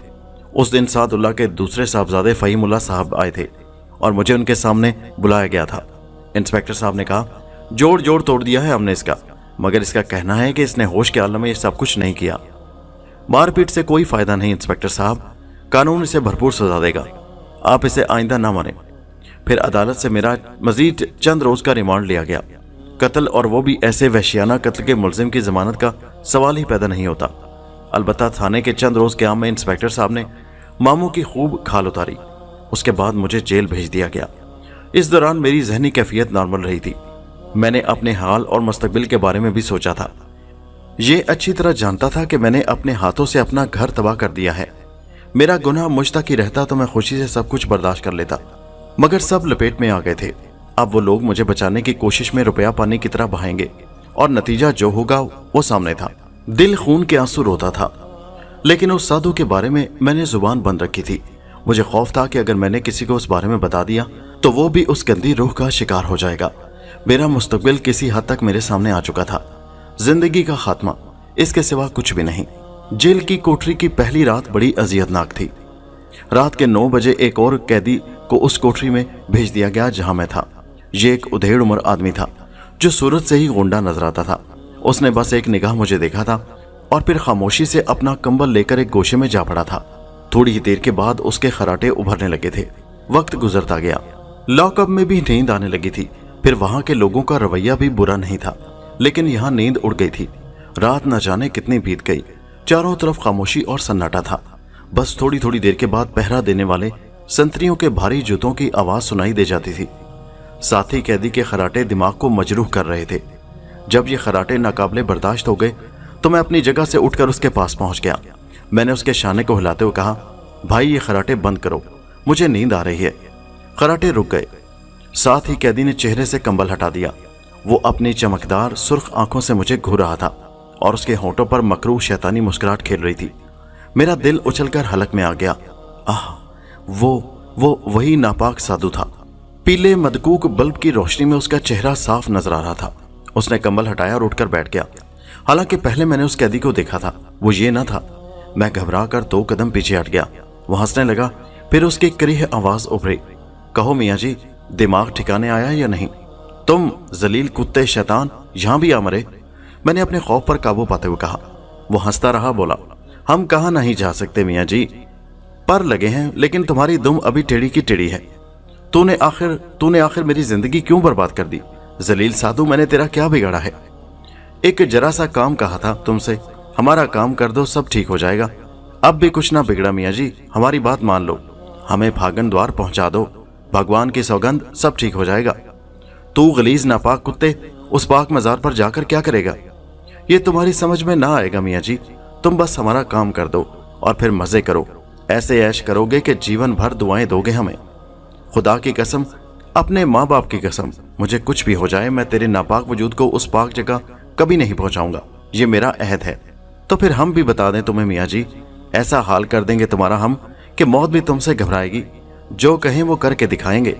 उस दिन सादुल्लाह के दूसरे साहबजादे फ़हीमुल्लाह साहब आए थे और मुझे उनके सामने बुलाया गया था। इंस्पेक्टर साहब ने कहा, जोड़ जोड़ तोड़ दिया है हमने इसका, मगर इसका कहना है कि इसने होश के आलम में ये सब कुछ नहीं किया। मारपीट से कोई फायदा नहीं इंस्पेक्टर साहब, कानून इसे भरपूर सजा देगा। आप इसे आइंदा ना माने। फिर अदालत से मेरा मजीद चंद रोज का रिमांड लिया गया। कत्ल, और वो भी ऐसे वहशियाना कत्ल के मुलजिम की जमानत का सवाल ही पैदा नहीं होता। अलबत्ता थाने के चंद रोज क्याम में इंस्पेक्टर साहब ने मामू की खूब खाल उतारी। उसके बाद मुझे जेल भेज दिया गया। इस दौरान मेरी जहनी कैफियत नॉर्मल रही थी। मैंने अपने हाल और मुस्तकबिल के बारे में भी सोचा था। ये अच्छी तरह जानता था कि मैंने अपने हाथों से अपना घर तबाह कर दिया है। मेरा गुनाह मुझ तक ही रहता तो मैं खुशी से सब कुछ बर्दाश्त कर लेता, मगर सब लपेट में आ गए थे। अब वो लोग मुझे बचाने की कोशिश में रुपया पानी की तरह बहाएंगे और नतीजा जो होगा वो सामने था। दिल खून के आंसू रोता था, लेकिन उस साधु के बारे में मैंने जुबान बंद रखी थी। मुझे खौफ था कि अगर मैंने किसी को उस बारे में बता दिया तो वो भी उस गंदी रूह का शिकार हो जाएगा। मेरा मुस्तकबिल किसी हद तक मेरे सामने आ चुका था। जिंदगी का खात्मा, इसके सिवा कुछ भी नहीं। जेल की कोठरी की पहली रात बड़ी अजियतनाक थी। रात के 9 बजे एक और कैदी को उस कोठरी में भेज दिया गया जहां मैं था। ये एक उधेड़ उम्र आदमी था जो सूरत से ही गोंडा नजर आता था। उसने बस एक निगाह मुझे देखा था और फिर खामोशी से अपना कंबल लेकर एक गोशे में जा पड़ा था। थोड़ी ही देर के बाद उसके खराटे उभरने लगे थे। वक्त गुजरता गया। लॉकअप में भी नींद आने लगी थी। फिर वहां के लोगों का रवैया भी बुरा नहीं था, लेकिन यहाँ नींद उड़ गई थी। रात न जाने कितनी बीत गई। चारों तरफ खामोशी और सन्नाटा था। बस थोड़ी थोड़ी देर के बाद पहरा देने वाले संतरियों के भारी जूतों की आवाज सुनाई दे जाती थी। साथी कैदी के खराटे दिमाग को मजरूह कर रहे थे। जब ये खराटे नाकाबिले बर्दाश्त हो गए तो मैं अपनी जगह से उठकर उसके पास पहुंच गया। मैंने उसके शाने को हिलाते हुए कहा, भाई ये खराटे बंद करो, मुझे नींद आ रही है। खराटे रुक गए। साथ ही कैदी ने चेहरे से कंबल हटा दिया। वो अपनी चमकदार सुर्ख आंखों से मुझे घूर रहा था और उसके होंठों पर मकरूह शैतानी मुस्कुराहट खेल रही थी। मेरा दिल उछलकर हलक में आ गया। आह, वो वही नापाक साधु था। पीले मदकूक बल्ब की रोशनी में उसका चेहरा साफ नजर आ रहा था। उसने कंबल हटाया और उठकर बैठ गया। हालांकि पहले मैंने उस कैदी को देखा था, वो ये ना था। मैं घबरा कर 2 कदम पीछे हट गया। वो हंसने लगा। फिर उसकी करीह आवाज उभरी, कहो मियाँ जी, दिमाग ठिकाने आया या नहीं? तुम जलील कुत्ते शैतान यहां भी आ मरे। मैंने अपने खौफ पर काबू पाते हुए कहा। वो हंसता रहा, बोला, हम कहां नहीं जा सकते मियाँ जी, पर लगे हैं, लेकिन तुम्हारी दुम अभी टेढ़ी की टेढ़ी है। तूने आखिर मेरी जिंदगी क्यों बर्बाद कर दी? जलील साधु, मैंने तेरा क्या बिगाड़ा है? एक जरा सा काम कहा था तुमसे, हमारा काम कर दो, सब ठीक हो जाएगा। अब भी कुछ ना बिगड़ा मियाँ जी, हमारी बात मान लो, हमें फागन द्वार पहुंचा दो, भगवान की सौगंध, सब ठीक हो जाएगा। तू गलीज नापाक कुत्ते उस पाक मजार पर जाकर क्या करेगा? ये तुम्हारी समझ में ना आएगा मियाँ जी। तुम बस हमारा काम कर दो और फिर मजे करो। ऐसे ऐश करोगे कि जीवन भर दुआएं दोगे हमें। खुदा की कसम, अपने माँ बाप की कसम, मुझे कुछ भी हो जाए, मैं तेरे नापाक वजूद को उस पाक जगह कभी नहीं पहुंचाऊंगा। ये मेरा अहद है। तो फिर हम भी बता दें तुम्हें मियाँ जी, ऐसा हाल कर देंगे तुम्हारा हम कि मौत भी तुमसे घबराएगी। जो कहें वो करके दिखाएंगे।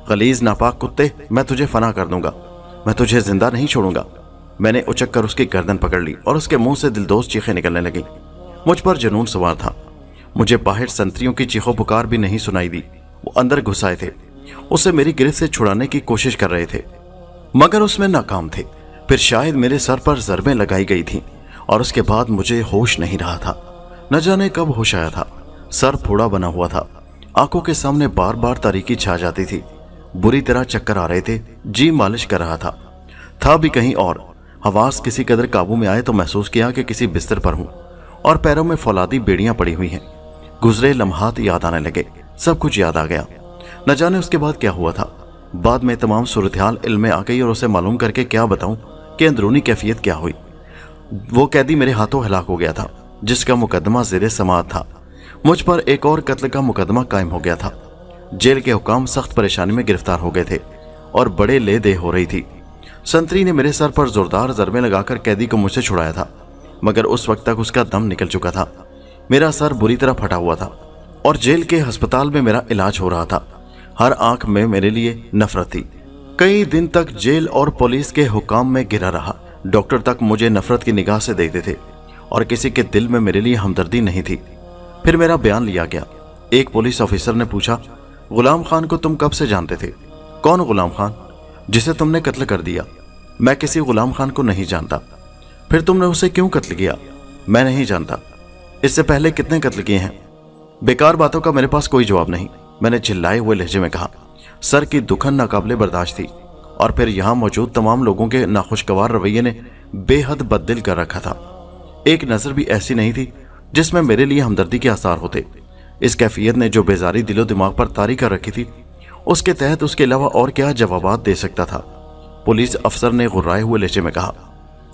गलीज नापाक कुत्ते, मैं तुझे फना कर दूंगा, मैं तुझे जिंदा नहीं छोड़ूंगा। मैंने उचक कर उसकी गर्दन पकड़ ली और उसके मुंह से दिलदोज चीखें निकलने लगी। मुझ पर जुनून सवार था। मुझे बाहर संतरियों की चीखों पुकार भी नहीं सुनाई दी। वो अंदर घुस आए थे, उसे मेरी गिरफ्त से छुड़ाने की कोशिश कर रहे थे, मगर उसमें नाकाम थे। फिर शायद मेरे सर पर ज़रबें लगाई गई थीं और उसके बाद मुझे होश नहीं रहा था। न जाने कब होश आया था। सर फोड़ा बना हुआ था। आंखों के सामने बार बार तारीकी छा जाती थी। बुरी तरह चक्कर आ रहे थे। जी मालिश कर रहा था भी कहीं और। हवास किसी कदर काबू में आए तो महसूस किया कि किसी बिस्तर पर हूं और पैरों में फौलादी बेड़ियां पड़ी हुई हैं। गुजरे लम्हात याद आने लगे। सब कुछ याद आ गया। न जाने उसके बाद क्या हुआ था। बाद में तमाम सूरत-हाल इल्म में आ गई और उसे मालूम करके क्या बताऊं कि अंदरूनी कैफियत क्या हुई। वो कैदी मेरे हाथों हलाक हो गया था, जिसका मुकदमा ज़ेरे समाअत था। मुझ पर एक और कत्ल का मुकदमा कायम हो गया था। जेल के हुकाम सख्त परेशानी में गिरफ्तार हो गए थे और बड़े ले दे हो रही थी। संतरी ने मेरे सर पर जोरदार ज़रबे लगाकर कैदी को मुझसे छुड़ाया था, मगर उस वक्त तक उसका दम निकल चुका था। मेरा सर बुरी तरह फटा हुआ था और जेल के अस्पताल में मेरा इलाज हो रहा था। हर आंख में मेरे लिए नफरत थी। कई दिन तक जेल और पुलिस के हुकाम में गिरा रहा। डॉक्टर तक मुझे नफरत की निगाह से देखते थे और किसी के दिल में मेरे लिए हमदर्दी नहीं थी। फिर मेरा बयान लिया गया। एक पुलिस ऑफिसर ने पूछा, गुलाम खान को तुम कब से जानते थे? कौन गुलाम खान? जिसे तुमने कत्ल कर दिया। मैं किसी गुलाम खान को नहीं जानता। फिर तुमने उसे क्यों कत्ल किया? मैं नहीं जानता। इससे पहले कितने कत्ल किए हैं? बेकार बातों का मेरे पास कोई जवाब नहीं, मैंने चिल्लाए हुए लहजे में कहा। सर की दुखन नाकाबिले बर्दाश्त थी और फिर यहाँ मौजूद तमाम लोगों के नाखुशगवार रवैये ने बेहद बददिल कर रखा था। एक नज़र भी ऐसी नहीं थी जिसमें मेरे लिए हमदर्दी के आसार होते। इस कैफियत ने जो बेजारी दिलो दिमाग पर तारी कर रखी थी, उसके तहत उसके अलावा और क्या जवाबात दे सकता था। पुलिस अफसर ने गुर्राए हुए लहजे में कहा,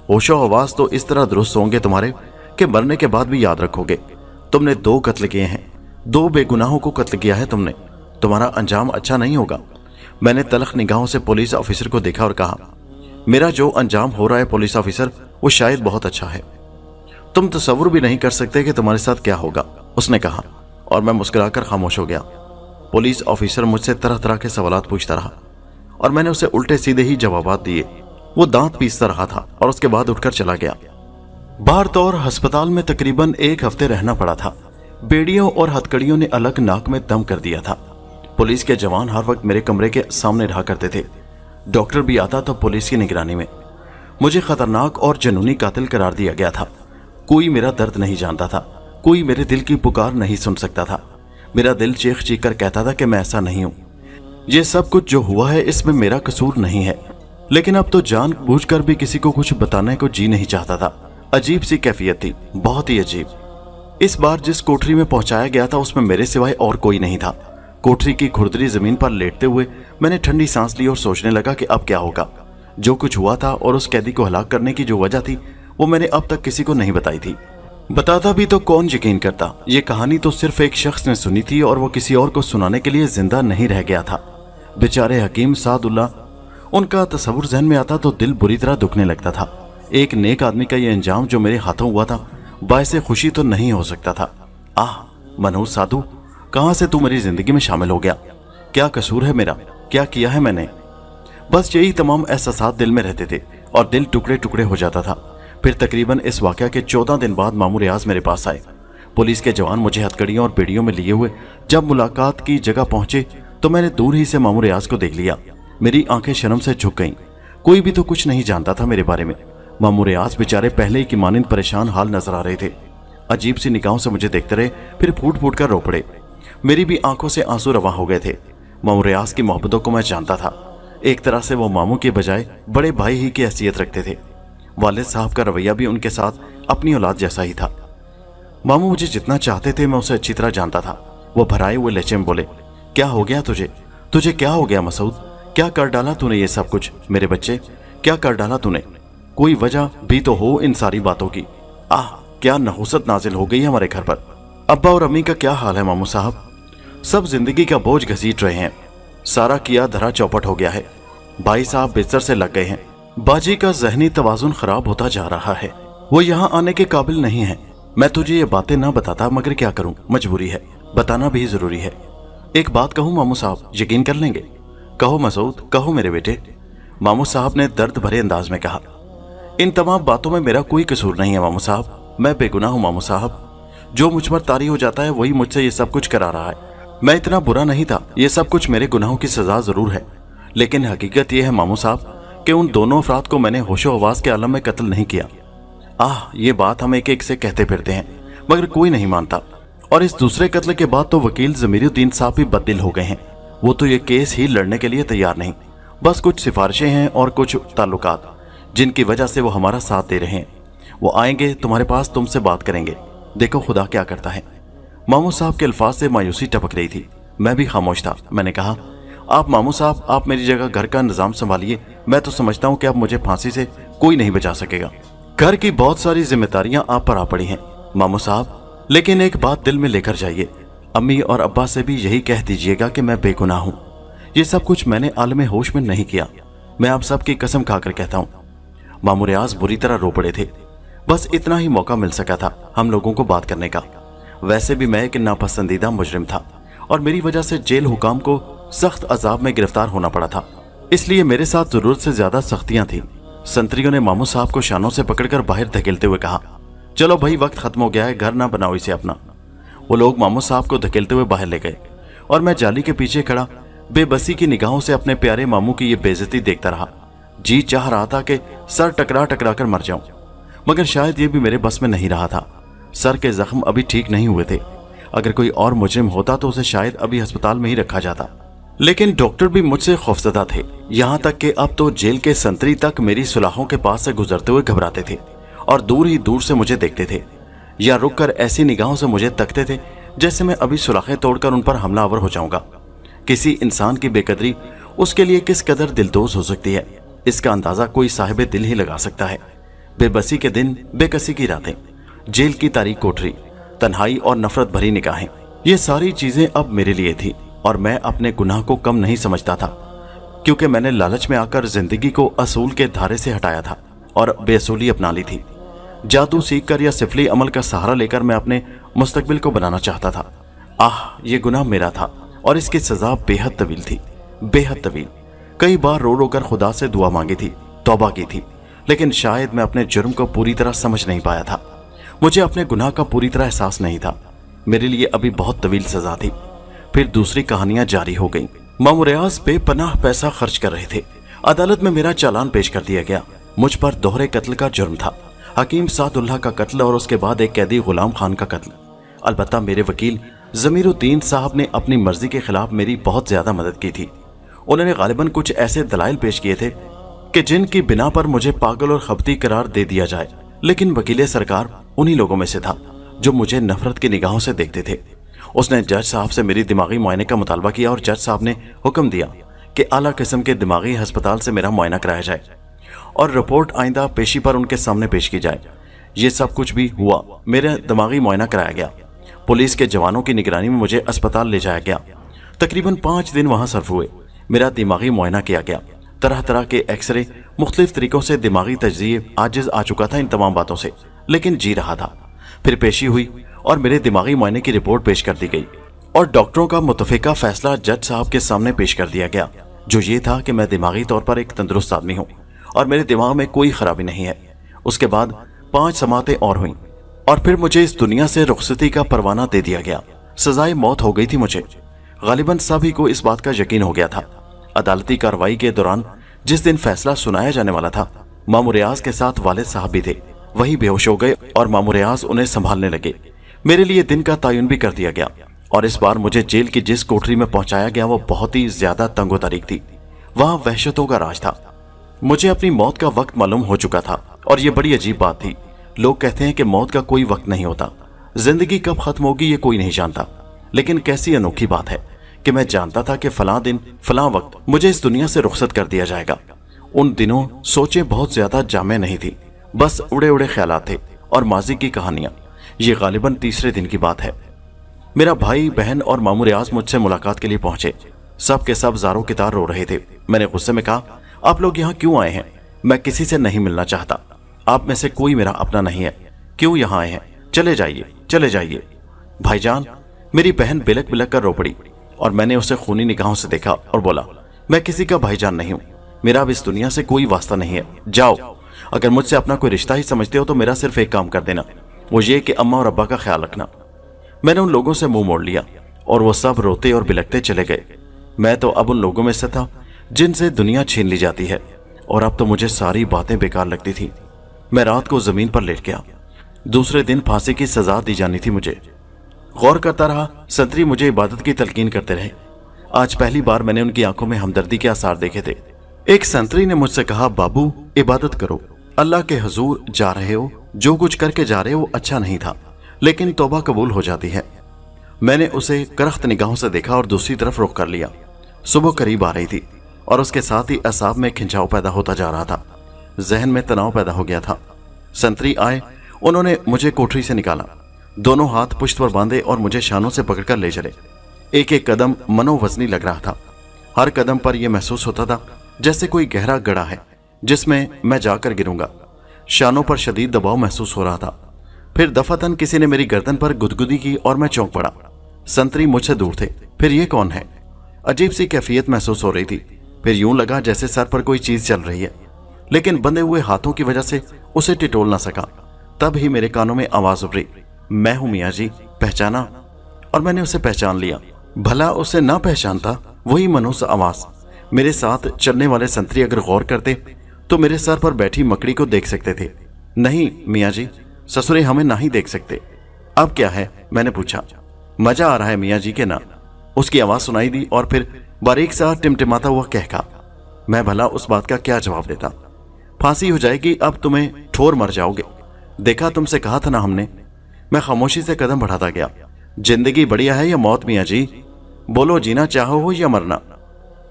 होशो हवास तो इस तरह दुरुस्त होंगे तुम्हारे कि मरने के बाद भी याद रखोगे। तुमने 2 कत्ल किए हैं, 2 बेगुनाहों को कत्ल किया है तुमने। तुम्हारा अंजाम अच्छा नहीं होगा। मैंने तलख निगाहों से पुलिस ऑफिसर को देखा और कहा, मेरा जो अंजाम हो रहा है पुलिस ऑफिसर, वो शायद बहुत अच्छा है। तुम तसव्वुर भी नहीं कर सकते कि तुम्हारे साथ क्या होगा, उसने कहा और मैं मुस्कुराकर खामोश हो गया। पुलिस ऑफिसर मुझसे तरह तरह के सवालात पूछता रहा और मैंने उसे उल्टे सीधे ही जवाबात दिए। वो दांत पीसता रहा था और उसके बाद उठकर चला गया। बाहर तौर अस्पताल में तकरीबन 1 हफ्ते रहना पड़ा था। बेड़ियों और हथकड़ियों ने अलग नाक में दम कर दिया था। पुलिस के जवान हर वक्त मेरे कमरे के सामने रहा करते थे। डॉक्टर भी आता तो पुलिस की निगरानी में। मुझे खतरनाक और जुनूनी कातिल करार दिया गया था। कोई मेरा दर्द नहीं जानता था, कोई मेरे दिल की पुकार नहीं सुन सकता था। मेरा दिल चीख चीख कर कहता था कि मैं ऐसा नहीं हूं। ये सब कुछ जो हुआ है इसमें मेरा कसूर नहीं है, लेकिन अब तो जानबूझकर भी किसी को कुछ बताने को जी नहीं चाहता था। अजीब सी कैफियत थी, बहुत ही अजीब। इस बार जिस कोठरी में पहुंचाया गया था उसमें मेरे सिवाय और कोई नहीं था। कोठरी की खुरदरी जमीन पर लेटते हुए मैंने ठंडी सांस ली और सोचने लगा कि अब क्या होगा। जो कुछ हुआ था और उस कैदी को हलाक करने की जो वजह थी, वो मैंने अब तक किसी को नहीं बताई थी। बताता भी तो कौन यकीन करता। ये कहानी तो सिर्फ एक शख्स ने सुनी थी और वो किसी और को सुनाने के लिए जिंदा नहीं रह गया था। बेचारे हकीम सादुल्ला, उनका तस्वुर जहन में आता तो दिल बुरी तरह दुखने लगता था। एक नेक आदमी का ये अंजाम जो मेरे हाथों हुआ था, बायसे खुशी तो नहीं हो सकता था। आह मनहूस साधु, कहां से तू मेरी जिंदगी में शामिल हो गया? क्या कसूर है मेरा? क्या किया है मैंने? बस यही तमाम एहसासात दिल में रहते थे और दिल टुकड़े टुकड़े हो जाता था। फिर तकरीबन इस वाक़या के 14 दिन बाद मामू रियाज मेरे पास आए। पुलिस के जवान मुझे हथकड़ियों और बेड़ियों में लिए हुए जब मुलाकात की जगह पहुंचे तो मैंने दूर ही से मामू रियाज को देख लिया। मेरी आंखें शर्म से झुक गईं। कोई भी तो कुछ नहीं जानता था मेरे बारे में। मामू रियाज बेचारे पहले ही की मानिंद परेशान हाल नजर आ रहे थे। अजीब सी निगाहों से मुझे देखते रहे, फिर फूट फूट कर रो पड़े। मेरी भी आंखों से आंसू रवा हो गए थे। मामू रियाज की मोहब्बतों को मैं जानता था। एक तरह से वो मामू के बजाय बड़े भाई ही की हैसियत रखते थे। वालिद साहब का रवैया भी उनके साथ अपनी औलाद जैसा ही था। मामू मुझे जितना चाहते थे मैं उसे अच्छी तरह जानता था। वो भराए हुए लहजे में बोले, क्या हो गया तुझे? तुझे क्या हो गया मसूद? क्या कर डाला तूने ये सब कुछ? मेरे बच्चे, क्या कर डाला तूने? कोई वजह भी तो हो इन सारी बातों की। आह क्या नहुसत नाजिल हो गई है हमारे घर पर। अब्बा और अम्मी का क्या हाल है मामू साहब? सब जिंदगी का बोझ घसीट रहे हैं। सारा किया धरा चौपट हो गया है। भाई साहब बिस्तर से लग गए हैं। बाजी का जहनी तवाजुन खराब होता जा रहा है। वो यहाँ आने के काबिल नहीं है। मैं तुझे ये बातें ना बताता, मगर क्या करूं, मजबूरी है, बताना भी जरूरी है। एक बात कहूं मामू साहब, यकीन कर लेंगे? कहो मसूद, कहो मेरे बेटे, मामू साहब ने दर्द भरे अंदाज में कहा। इन तमाम बातों में मेरा कोई कसूर नहीं है मामू साहब। मैं बेगुनाह हूं मामू साहब। जो मुझ पर तारी हो जाता है वही मुझसे ये सब कुछ करा रहा है। मैं इतना बुरा नहीं था। ये सब कुछ मेरे गुनाहों की सजा जरूर है, लेकिन हकीकत यह है मामू साहब कि उन दोनों अफराद को मैंने होशो हवास के आलम में कत्ल नहीं किया। ये बात हम एक एक से कहते फिरते हैं, मगर कोई नहीं मानता। और इस दूसरे कत्ल के बाद तो वकील ज़मीरुद्दीन साहब भी बददिल हो गए हैं। वो तो ये केस ही लड़ने के लिए तैयार नहीं। बस कुछ सिफारिशें हैं और कुछ ताल्लुकात जिनकी वजह से वो हमारा साथ दे रहे हैं। वो आएंगे तुम्हारे पास, तुमसे बात करेंगे। देखो खुदा क्या करता है। मामू साहब के अल्फाज से मायूसी टपक रही थी। मैं भी खामोश था। मैंने कहा, आप मामू साहब, आप मेरी जगह घर का इंतजाम संभालिए। मैं तो समझता हूँ कि अब मुझे फांसी से कोई नहीं बचा सकेगा। घर की बहुत सारी जिम्मेदारियां आप पर आ पड़ी हैं मामू साहब, लेकिन एक बात दिल में लेकर जाइए, अम्मी और अब्बा से भी यही कह दीजिएगा कि मैं बेगुनाह हूँ। ये सब कुछ मैंने आलमे होश में नहीं किया। मैं आप सबकी कसम खाकर कहता हूँ। मामू रियाज बुरी तरह रो पड़े थे। बस इतना ही मौका मिल सका था हम लोगों को बात करने का। वैसे भी मैं एक नापसंदीदा मुजरिम था और मेरी वजह से जेल हुकाम को सख्त अजाब में गिरफ्तार होना पड़ा था, इसलिए मेरे साथ जरूरत से ज्यादा सख्तियां थी। संतरियों ने मामू साहब को शानों से पकड़कर बाहर धकेलते हुए कहा, चलो भाई, वक्त खत्म हो गया है, घर ना बनाओ इसे अपना। वो लोग मामू साहब को धकेलते हुए बाहर ले गए और मैं जाली के पीछे खड़ा बेबसी की निगाहों से अपने प्यारे मामू की ये बेइज्जती देखता रहा। जी चाह रहा था कि सर टकरा टकरा कर मर जाऊं, मगर शायद ये भी मेरे बस में नहीं रहा था। सर के जख्म अभी ठीक नहीं हुए थे। अगर कोई और मुजरिम होता तो उसे शायद अभी अस्पताल में ही रखा जाता, लेकिन डॉक्टर भी मुझसे खौफजदा थे। यहाँ तक कि अब तो जेल के संतरी तक मेरी सुलाखों के पास से गुजरते हुए घबराते थे और दूर ही दूर से मुझे देखते थे या रुककर ऐसी निगाहों से मुझे तकते थे जैसे मैं अभी सुलाखें तोड़कर उन पर हमलावर हो जाऊंगा। किसी इंसान की बेकदरी उसके लिए किस कदर दिलदोज हो सकती है, इसका अंदाजा कोई साहिब दिल ही लगा सकता है। बेबसी के दिन, बेकसी की रातें, जेल की तारीक कोठरी, तन्हाई और नफरत भरी निगाहें, ये सारी चीजें अब मेरे लिए थी और मैं अपने गुनाह को कम नहीं समझता था, क्योंकि मैंने लालच में आकर जिंदगी को असूल के धारे से हटाया था और बेअसूली अपना ली थी। जादू सीखकर या सिफली अमल का सहारा लेकर मैं अपने मुस्तकबिल को बनाना चाहता था। ये गुनाह मेरा था और इसकी सजा बेहद तवील थी, बेहद तवील। कई बार रो रो कर खुदा से दुआ मांगी थी, तौबा की थी, लेकिन शायद मैं अपने जुर्म को पूरी तरह समझ नहीं पाया था। मुझे अपने गुनाह का पूरी तरह एहसास नहीं था। मेरे लिए अभी बहुत तवील सजा थी। फिर दूसरी कहानियां जारी हो गईं। मामू रियाज बेपनाह पैसा खर्च कर रहे थे। अदालत में मेरा चालान पेश कर दिया गया। मुझ पर दोहरे कत्ल का जुर्म था, हकीम सादुल्लाह का कत्ल और उसके बाद एक कैदी गुलाम खान का कत्ल। अलबत्ता मेरे वकील जमीरुद्दीन साहब ने अपनी मर्जी के खिलाफ मेरी बहुत ज्यादा मदद की थी। उन्होंने गालिबन कुछ ऐसे दलाइल पेश किए थे कि जिनकी बिना पर मुझे पागल और खबती करार दे दिया जाए, लेकिन वकील सरकार उन्हीं लोगों में से था जो मुझे नफरत की निगाहों से देखते थे। उसने जज साहब से मेरी दिमागी मुआयने का मुतालबा किया और जज साहब ने हुक्म दिया कि आला किस्म के दिमागी अस्पताल से मेरा मुआयना कराया जाए और रिपोर्ट आइंदा पेशी पर उनके सामने पेश की जाए। ये सब कुछ भी हुआ। मेरा दिमागी मुआयना कराया गया। पुलिस के जवानों की निगरानी में मुझे अस्पताल ले जाया गया। तकरीबन 5 दिन वहां सर्फ हुए। मेरा दिमागी मुआयना किया गया। तरह तरह के एक्सरे, मुख्तलिफ तरीकों से दिमागी तज्जिए आजिज आ चुका था इन तमाम बातों से, लेकिन जी रहा था। फिर पेशी हुई और मेरे दिमागी मुआयने की रिपोर्ट पेश कर दी गई और डॉक्टरों का मुतफिका फैसला जज साहब के सामने पेश कर दिया गया, जो ये था कि मैं दिमागी तौर पर एक तंदुरुस्त आदमी हूँ और मेरे दिमाग में कोई खराबी नहीं है। उसके बाद 5 समातें और हुई और फिर मुझे इस दुनिया से रुखसती का परवाना दे दिया गया। सजाए मौत हो गई थी मुझे। गालिबन सभी को इस बात का यकीन हो गया था। अदालती कार्रवाई के दौरान जिस दिन फैसला सुनाया जाने वाला था, मामू रियाज के साथ वालिद साहब भी थे। वही बेहोश हो गए और मामू रियाज उन्हें संभालने लगे। मेरे लिए दिन का तयन भी कर दिया गया और इस बार मुझे जेल की जिस कोठरी में पहुंचाया गया वो बहुत ही ज्यादा तंगो तारीख थी। वहां वहशतों का राज था। मुझे अपनी मौत का वक्त मालूम हो चुका था और ये बड़ी अजीब बात थी। लोग कहते हैं कि मौत का कोई वक्त नहीं होता, जिंदगी कब खत्म होगी ये कोई नहीं जानता, लेकिन कैसी अनोखी बात है कि मैं जानता था कि फलां दिन फलां वक्त मुझे इस दुनिया से रुखसत कर दिया जाएगा। उन दिनों सोचें बहुत ज्यादा जामे नहीं थी, बस उड़े उड़े ख्यालात थे और माजी की कहानियां। ये गालिबन तीसरे दिन की बात है। मेरा भाई, बहन और मामू रियाज मुझसे मुलाकात के लिए पहुंचे। सब के सब जारो कितार रो रहे थे। मैंने गुस्से में कहा, आप लोग यहाँ क्यों आए हैं? मैं किसी से नहीं मिलना चाहता। आप में से कोई मेरा अपना नहीं है। क्यों यहाँ आए हैं? चले जाइए, चले जाइए। भाईजान, मेरी बहन बिलक बिलक कर रो पड़ी और मैंने उसे खूनी निगाहों से देखा और बोला, मैं किसी का भाईजान नहीं हूँ। मेरा अब इस दुनिया से कोई वास्ता नहीं है। जाओ। अगर मुझसे अपना कोई रिश्ता ही समझते हो तो मेरा सिर्फ एक काम कर देना, वो ये कि अम्मा और अब्बा का ख्याल रखना। मैंने उन लोगों से मुंह मोड़ लिया और वो सब रोते और बिलकते चले गए। मैं तो अब उन लोगों में से था जिनसे दुनिया छीन ली जाती है और अब तो मुझे सारी बातें बेकार लगती थी। मैं रात को जमीन पर लेट गया। दूसरे दिन फांसी की सजा दी जानी थी मुझे। गौर करता रहा। संतरी मुझे इबादत की तलकीन करते रहे। आज पहली बार मैंने उनकी आंखों में हमदर्दी के आसार देखे थे। एक संतरी ने मुझसे कहा, बाबू इबादत करो, अल्लाह के हुजूर जा रहे हो, जो कुछ करके जा रहे हो अच्छा नहीं था, लेकिन तौबा कबूल हो जाती है। मैंने उसे करख्त निगाहों से देखा और दूसरी तरफ रुख कर लिया। सुबह करीब आ रही थी और उसके साथ ही असाब में खिंचाव पैदा होता जा रहा था। जहन में तनाव पैदा हो गया था। संतरी आए, उन्होंने मुझे कोठरी से निकाला, दोनों हाथ पुश्त पर बांधे और मुझे शानों से पकड़कर ले चले। एक एक कदम मनोवजनी लग रहा था। हर कदम पर यह महसूस होता था जैसे कोई गहरा गड्ढा है जिसमें मैं जाकर गिरूंगा। शानों पर शदीद दबाव महसूस हो रहा था। फिर दफातन किसी ने मेरी गर्दन पर गुदगुदी की और मैं चौंक पड़ा। संतरी मुझसे दूर थे। फिर ये कौन है? अजीब सी कैफियत महसूस हो रही थी। फिर यूं लगा जैसे सर पर कोई चीज चल रही है, लेकिन बंधे हुए हाथों की वजह से उसे टिटोल ना सका। तब ही मेरे कानों में आवाज उभरी, मैं हूं मियाँ जी, पहचाना? और मैंने उसे पहचान लिया। भला उसे ना पहचानता? वही मनुष्य आवाज। मेरे साथ चलने वाले संतरी अगर गौर करते तो मेरे सर पर बैठी मकड़ी को देख सकते थे। नहीं मियाँ जी, ससुरे हमें ना ही देख सकते। अब क्या है? मैंने पूछा। मजा आ रहा है मियाँ जी के ना? उसकी आवाज सुनाई दी और फिर बारीक सा टिमटिमाता हुआ कहका। मैं भला उस बात का क्या जवाब देता? फांसी हो जाएगी, अब तुम्हें ठोर मर जाओगे। देखा, तुमसे कहा था ना हमने। मैं खामोशी से कदम बढ़ाता गया। जिंदगी बढ़िया है या मौत मियाँ जी? बोलो, जीना चाहो हो या मरना?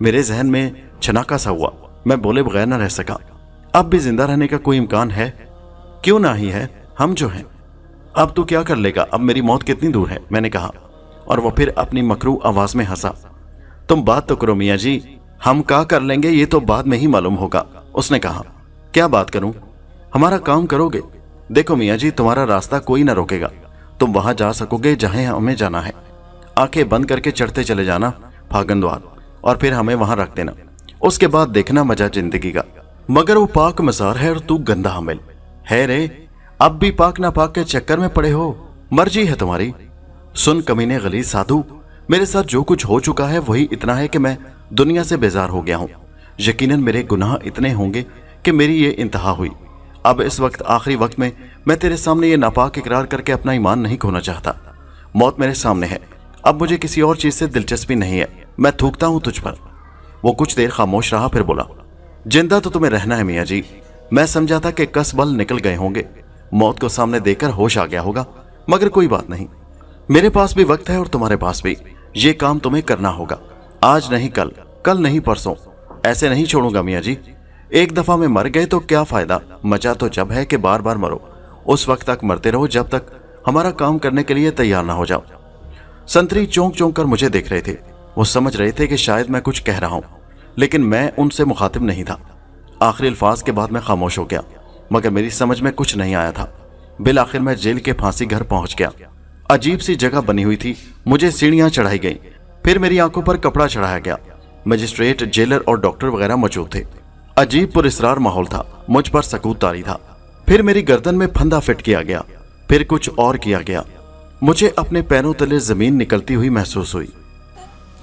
मेरे जहन में छनाका सा हुआ। मैं बोले बगैर न रह सका। अब भी जिंदा रहने का कोई इम्कान है? क्यों ना ही है, हम जो हैं। अब तू क्या कर लेगा? अब मेरी मौत कितनी दूर है? मैंने कहा, और वो फिर अपनी मकरू आवाज में हंसा। तुम बात तो करो मियाँ जी। हम क्या कर लेंगे ये तो बाद में ही मालूम होगा। उसने कहा। क्या बात करूं? हमारा काम करोगे? देखो मियाँ जी, तुम्हारा रास्ता कोई ना रोकेगा। तुम वहां जा सकोगे जहां हमें जाना है। आंखें बंद करके चढ़ते चले जाना फागनद्वार, और फिर हमें वहां रख देना। उसके बाद देखना मजा जिंदगी का। मगर वो पाक मजार है और तू गंदा हामिल है रे। अब भी पाक ना पाक के चक्कर में पड़े हो। मर्जी है तुम्हारी। सुन कमीने गलीज साधु, मेरे साथ जो कुछ हो चुका है वही इतना है कि मैं दुनिया से बेजार हो गया हूं। यकीनन मेरे गुनाह इतने होंगे कि मेरी ये इंतहा हुई। अब इस वक्त आखिरी वक्त में मैं तेरे सामने ये नापाक इकरार करके अपना ईमान नहीं खोना चाहता। मौत मेरे सामने है। अब मुझे किसी और चीज से दिलचस्पी नहीं है। मैं थूकता हूं तुझ पर। वो कुछ देर खामोश रहा, फिर बोला, जिंदा तो तुम्हें रहना है मियाँ जी। मैं समझा था कि कस बल निकल गए होंगे, मौत को सामने देखकर होश आ गया होगा, मगर कोई बात नहीं। मेरे पास भी वक्त है और तुम्हारे पास भी। ये काम तुम्हें करना होगा, आज नहीं कल, कल नहीं परसों। ऐसे नहीं छोड़ूंगा मियाँ जी। एक दफा में मर गए तो क्या फायदा? मजा तो जब है कि बार बार मरो। उस वक्त तक मरते रहो जब तक हमारा काम करने के लिए तैयार ना हो जाओ। संतरी चौंक चौंक कर मुझे देख रहे थे। वो समझ रहे थे कि शायद मैं कुछ कह रहा हूं, लेकिन मैं उनसे मुखातिब नहीं था। आखिरी अल्फाज के बाद मैं खामोश हो गया, मगर मेरी समझ में कुछ नहीं आया था। बिल आखिर मैं जेल के फांसी घर पहुंच गया। अजीब सी जगह बनी हुई थी। मुझे सीढ़ियां चढ़ाई गई, फिर मेरी आंखों पर कपड़ा चढ़ाया गया। मजिस्ट्रेट, जेलर और डॉक्टर वगैरह मौजूद थे। अजीब पुरस्रार माहौल था। मुझ पर सकूत तारी था। फिर मेरी गर्दन में फंदा फिट किया गया, फिर कुछ और किया गया। मुझे अपने पैरों तले जमीन निकलती हुई महसूस हुई।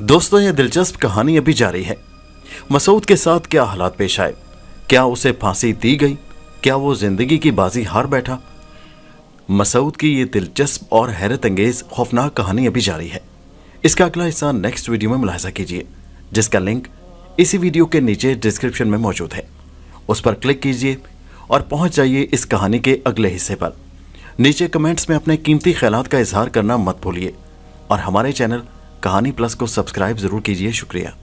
दोस्तों, यह दिलचस्प कहानी अभी जारी है। मसूद के साथ क्या हालात पेश आए? क्या उसे फांसी दी गई? क्या वो जिंदगी की बाजी हार बैठा? मसूद की ये दिलचस्प और हैरत अंगेज खौफनाक कहानी अभी जारी है। इसका अगला हिस्सा नेक्स्ट वीडियो में मुलाहिजा कीजिए, जिसका लिंक इसी वीडियो के नीचे डिस्क्रिप्शन में मौजूद है। उस पर क्लिक कीजिए और पहुंच जाइए इस कहानी के अगले हिस्से पर। नीचे कमेंट्स में अपने कीमती ख्यालात का इजहार करना मत भूलिए और हमारे चैनल कहानी प्लस को सब्सक्राइब जरूर कीजिए। शुक्रिया।